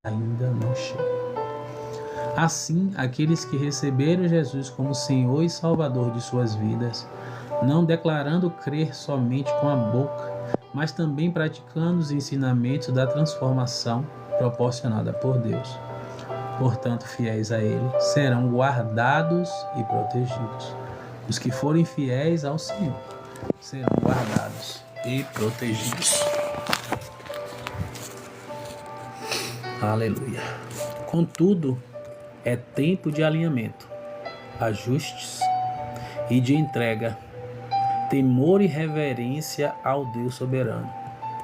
ainda não chega. Assim, aqueles que receberam Jesus como Senhor e Salvador de suas vidas, não declarando crer somente com a boca, mas também praticando os ensinamentos da transformação proporcionada por Deus, portanto fiéis a Ele, serão guardados e protegidos. Os que forem fiéis ao Senhor serão guardados e protegidos. Aleluia. Contudo, é tempo de alinhamento, ajustes e de entrega, temor e reverência ao Deus soberano,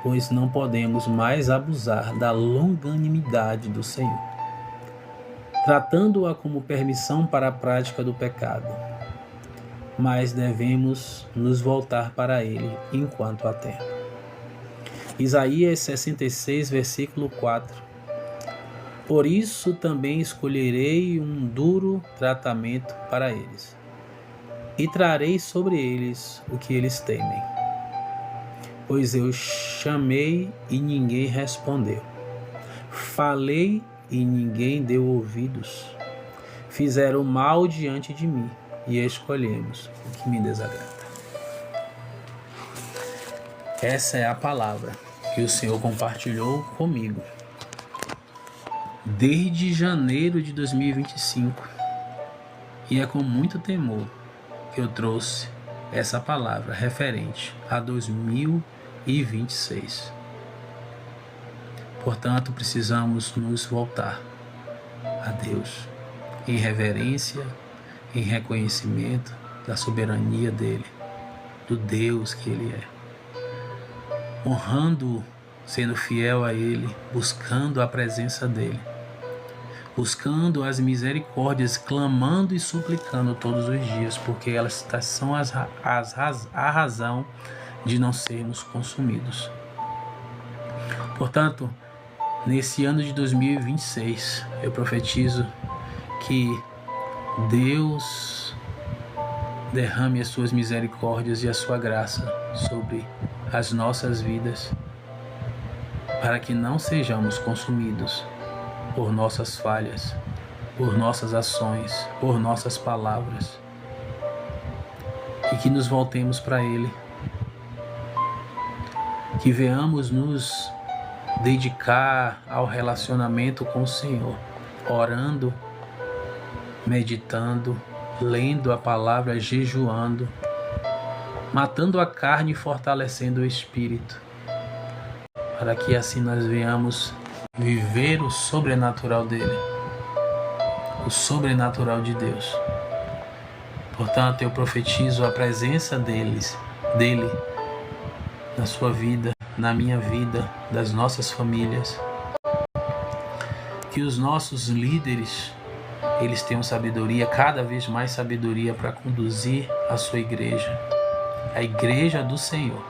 pois não podemos mais abusar da longanimidade do Senhor, tratando-a como permissão para a prática do pecado, mas devemos nos voltar para Ele enquanto há tempo. Isaías 66, versículo 4. Por isso também escolherei um duro tratamento para eles, e trarei sobre eles o que eles temem. Pois eu chamei e ninguém respondeu, falei e ninguém deu ouvidos. Fizeram mal diante de mim e escolhemos o que me desagrada. Essa é a palavra que o Senhor compartilhou comigo desde janeiro de 2025, e é com muito temor que eu trouxe essa palavra referente a 2026. Portanto, precisamos nos voltar a Deus em reverência, em reconhecimento da soberania dele, do Deus que ele é, honrando, sendo fiel a ele, buscando a presença dele, buscando as misericórdias, clamando e suplicando todos os dias, porque elas são a razão de não sermos consumidos. Portanto, nesse ano de 2026, eu profetizo que Deus derrame as suas misericórdias e a sua graça sobre as nossas vidas, para que não sejamos consumidos por nossas falhas, por nossas ações, por nossas palavras, e que nos voltemos para Ele, que venhamos nos dedicar ao relacionamento com o Senhor, orando, meditando, lendo a palavra, jejuando, matando a carne e fortalecendo o espírito, para que assim nós venhamos viver o sobrenatural dele, o sobrenatural de Deus. Portanto, eu profetizo a presença dele na sua vida, na minha vida, das nossas famílias. Que os nossos líderes, eles tenham sabedoria, cada vez mais sabedoria para conduzir a sua igreja, a igreja do Senhor.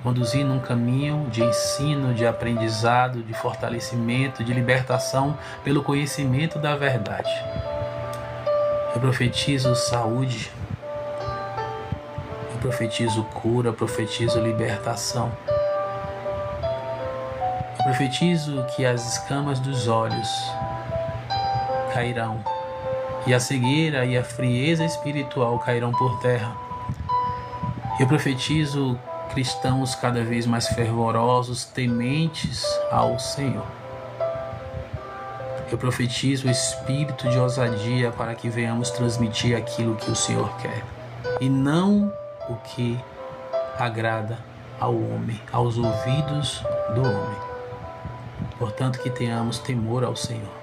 Conduzir num caminho de ensino, de aprendizado, de fortalecimento, de libertação pelo conhecimento da verdade. Eu profetizo saúde, eu profetizo cura, eu profetizo libertação. Eu profetizo que as escamas dos olhos cairão, e a cegueira e a frieza espiritual cairão por terra. Eu profetizo cristãos cada vez mais fervorosos, tementes ao Senhor. Eu profetizo o espírito de ousadia para que venhamos transmitir aquilo que o Senhor quer, e não o que agrada ao homem, aos ouvidos do homem. Portanto, que tenhamos temor ao Senhor,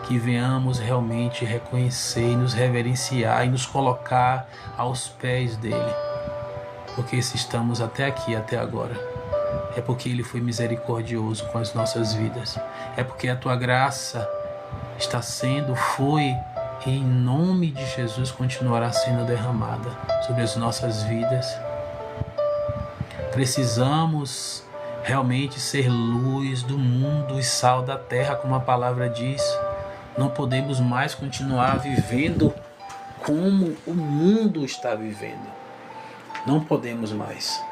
que venhamos realmente reconhecer e nos reverenciar e nos colocar aos pés dele. Porque se estamos até aqui, até agora, é porque Ele foi misericordioso com as nossas vidas. É porque a Tua graça foi e em nome de Jesus continuará sendo derramada sobre as nossas vidas. Precisamos realmente ser luz do mundo e sal da terra, como a palavra diz. Não podemos mais continuar vivendo como o mundo está vivendo. Não podemos mais.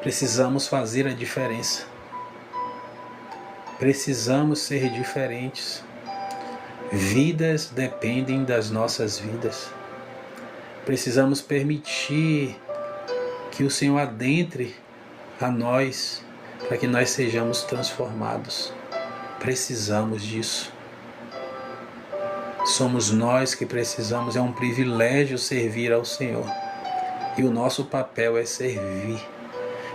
Precisamos fazer a diferença. Precisamos ser diferentes. Vidas dependem das nossas vidas. Precisamos permitir que o Senhor adentre a nós, para que nós sejamos transformados. Precisamos disso. Somos nós que precisamos, é um privilégio servir ao Senhor. E o nosso papel é servir.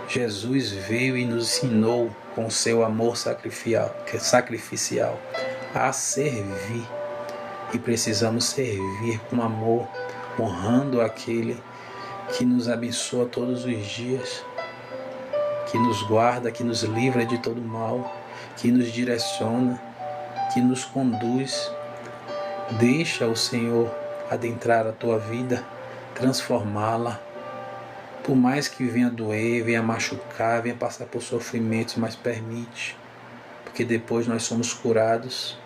Jesus veio e nos ensinou com seu amor sacrificial a servir. E precisamos servir com amor, honrando aquele que nos abençoa todos os dias, que nos guarda, que nos livra de todo mal, que nos direciona, que nos conduz. Deixa o Senhor adentrar a tua vida, transformá-la. Por mais que venha doer, venha machucar, venha passar por sofrimentos, mas permite, porque depois nós somos curados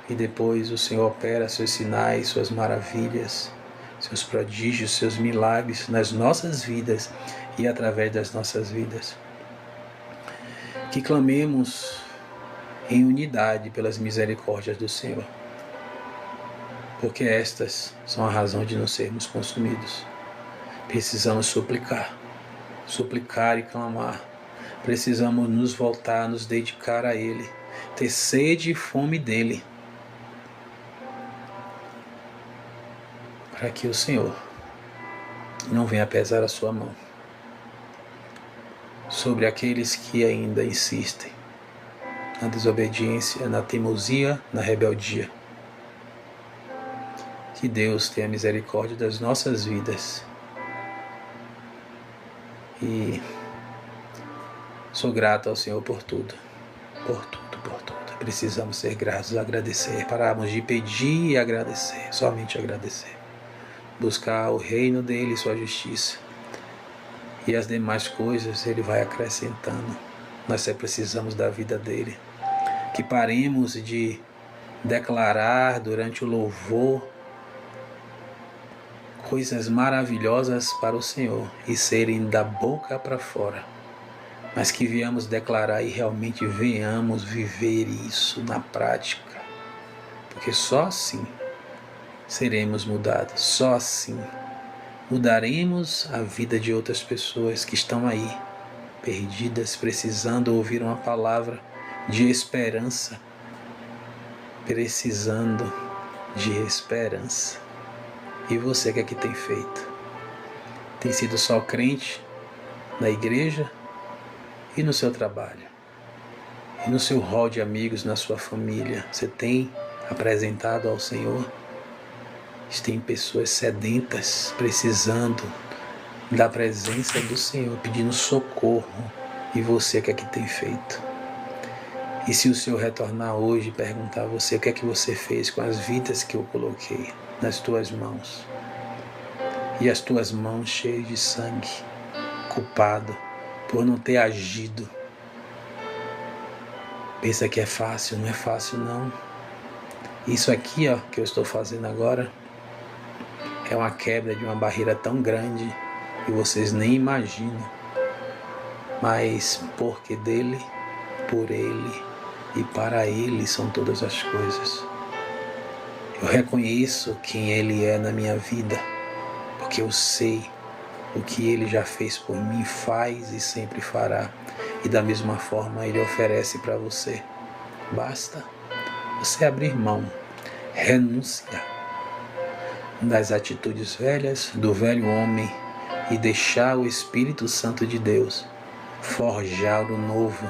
e depois o Senhor opera seus sinais, suas maravilhas, seus prodígios, seus milagres nas nossas vidas e através das nossas vidas. Que clamemos em unidade pelas misericórdias do Senhor, porque estas são a razão de não sermos consumidos. Precisamos suplicar e clamar. Precisamos nos voltar, nos dedicar a Ele, ter sede e fome dEle, para que o Senhor não venha pesar a sua mão sobre aqueles que ainda insistem na desobediência, na teimosia, na rebeldia. Que Deus tenha misericórdia das nossas vidas. E sou grato ao Senhor por tudo, por tudo, por tudo. precisamos ser gratos, agradecer. Pararmos de pedir e agradecer, somente agradecer. Buscar o reino dele e sua justiça. E as demais coisas ele vai acrescentando. Nós só precisamos da vida dele. Que paremos de declarar durante o louvor coisas maravilhosas para o Senhor e serem da boca para fora, mas que viemos declarar e realmente venhamos viver isso na prática, porque só assim seremos mudados, só assim mudaremos a vida de outras pessoas que estão aí, perdidas, precisando ouvir uma palavra de esperança, precisando de esperança. E você, o que é que tem feito? Tem sido só crente na igreja e no seu trabalho? E no seu hall de amigos, na sua família? Você tem apresentado ao Senhor? Tem pessoas sedentas, precisando da presença do Senhor, pedindo socorro. E você, o que é que tem feito? E se o Senhor retornar hoje e perguntar a você o que é que você fez com as vidas que eu coloquei nas tuas mãos, e as tuas mãos cheias de sangue, culpado por não ter agido, pensa que é fácil? Não é fácil não. Isso aqui que eu estou fazendo agora é uma quebra de uma barreira tão grande que vocês nem imaginam, mas porque dele, por ele e para ele são todas as coisas. Eu reconheço quem ele é na minha vida, porque eu sei o que ele já fez por mim, faz e sempre fará. E da mesma forma ele oferece para você. Basta você abrir mão, renunciar das atitudes velhas, do velho homem, e deixar o Espírito Santo de Deus forjar o novo.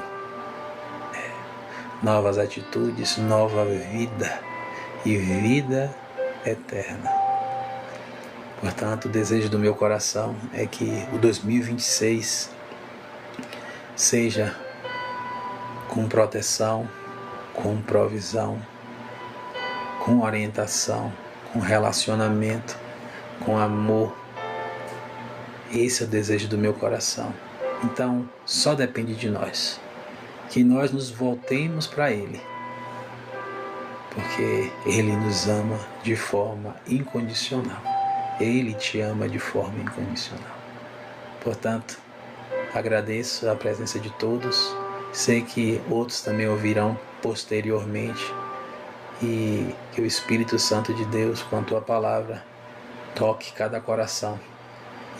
Novas atitudes, nova vida e vida eterna. Portanto, o desejo do meu coração é que o 2026 seja com proteção, com provisão, com orientação, com relacionamento, com amor. Esse é o desejo do meu coração. Então, só depende de nós, que nós nos voltemos para Ele, porque Ele nos ama de forma incondicional. Ele te ama de forma incondicional. Portanto, agradeço a presença de todos. Sei que outros também ouvirão posteriormente, e que o Espírito Santo de Deus, com a tua palavra, toque cada coração,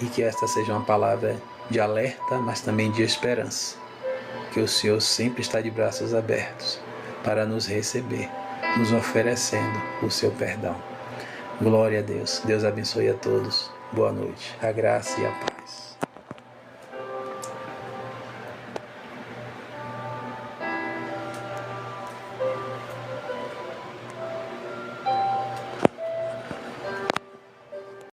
e que esta seja uma palavra de alerta, mas também de esperança, que o Senhor sempre está de braços abertos para nos receber, nos oferecendo o seu perdão. Glória a Deus. Deus abençoe a todos. Boa noite. A graça e a paz.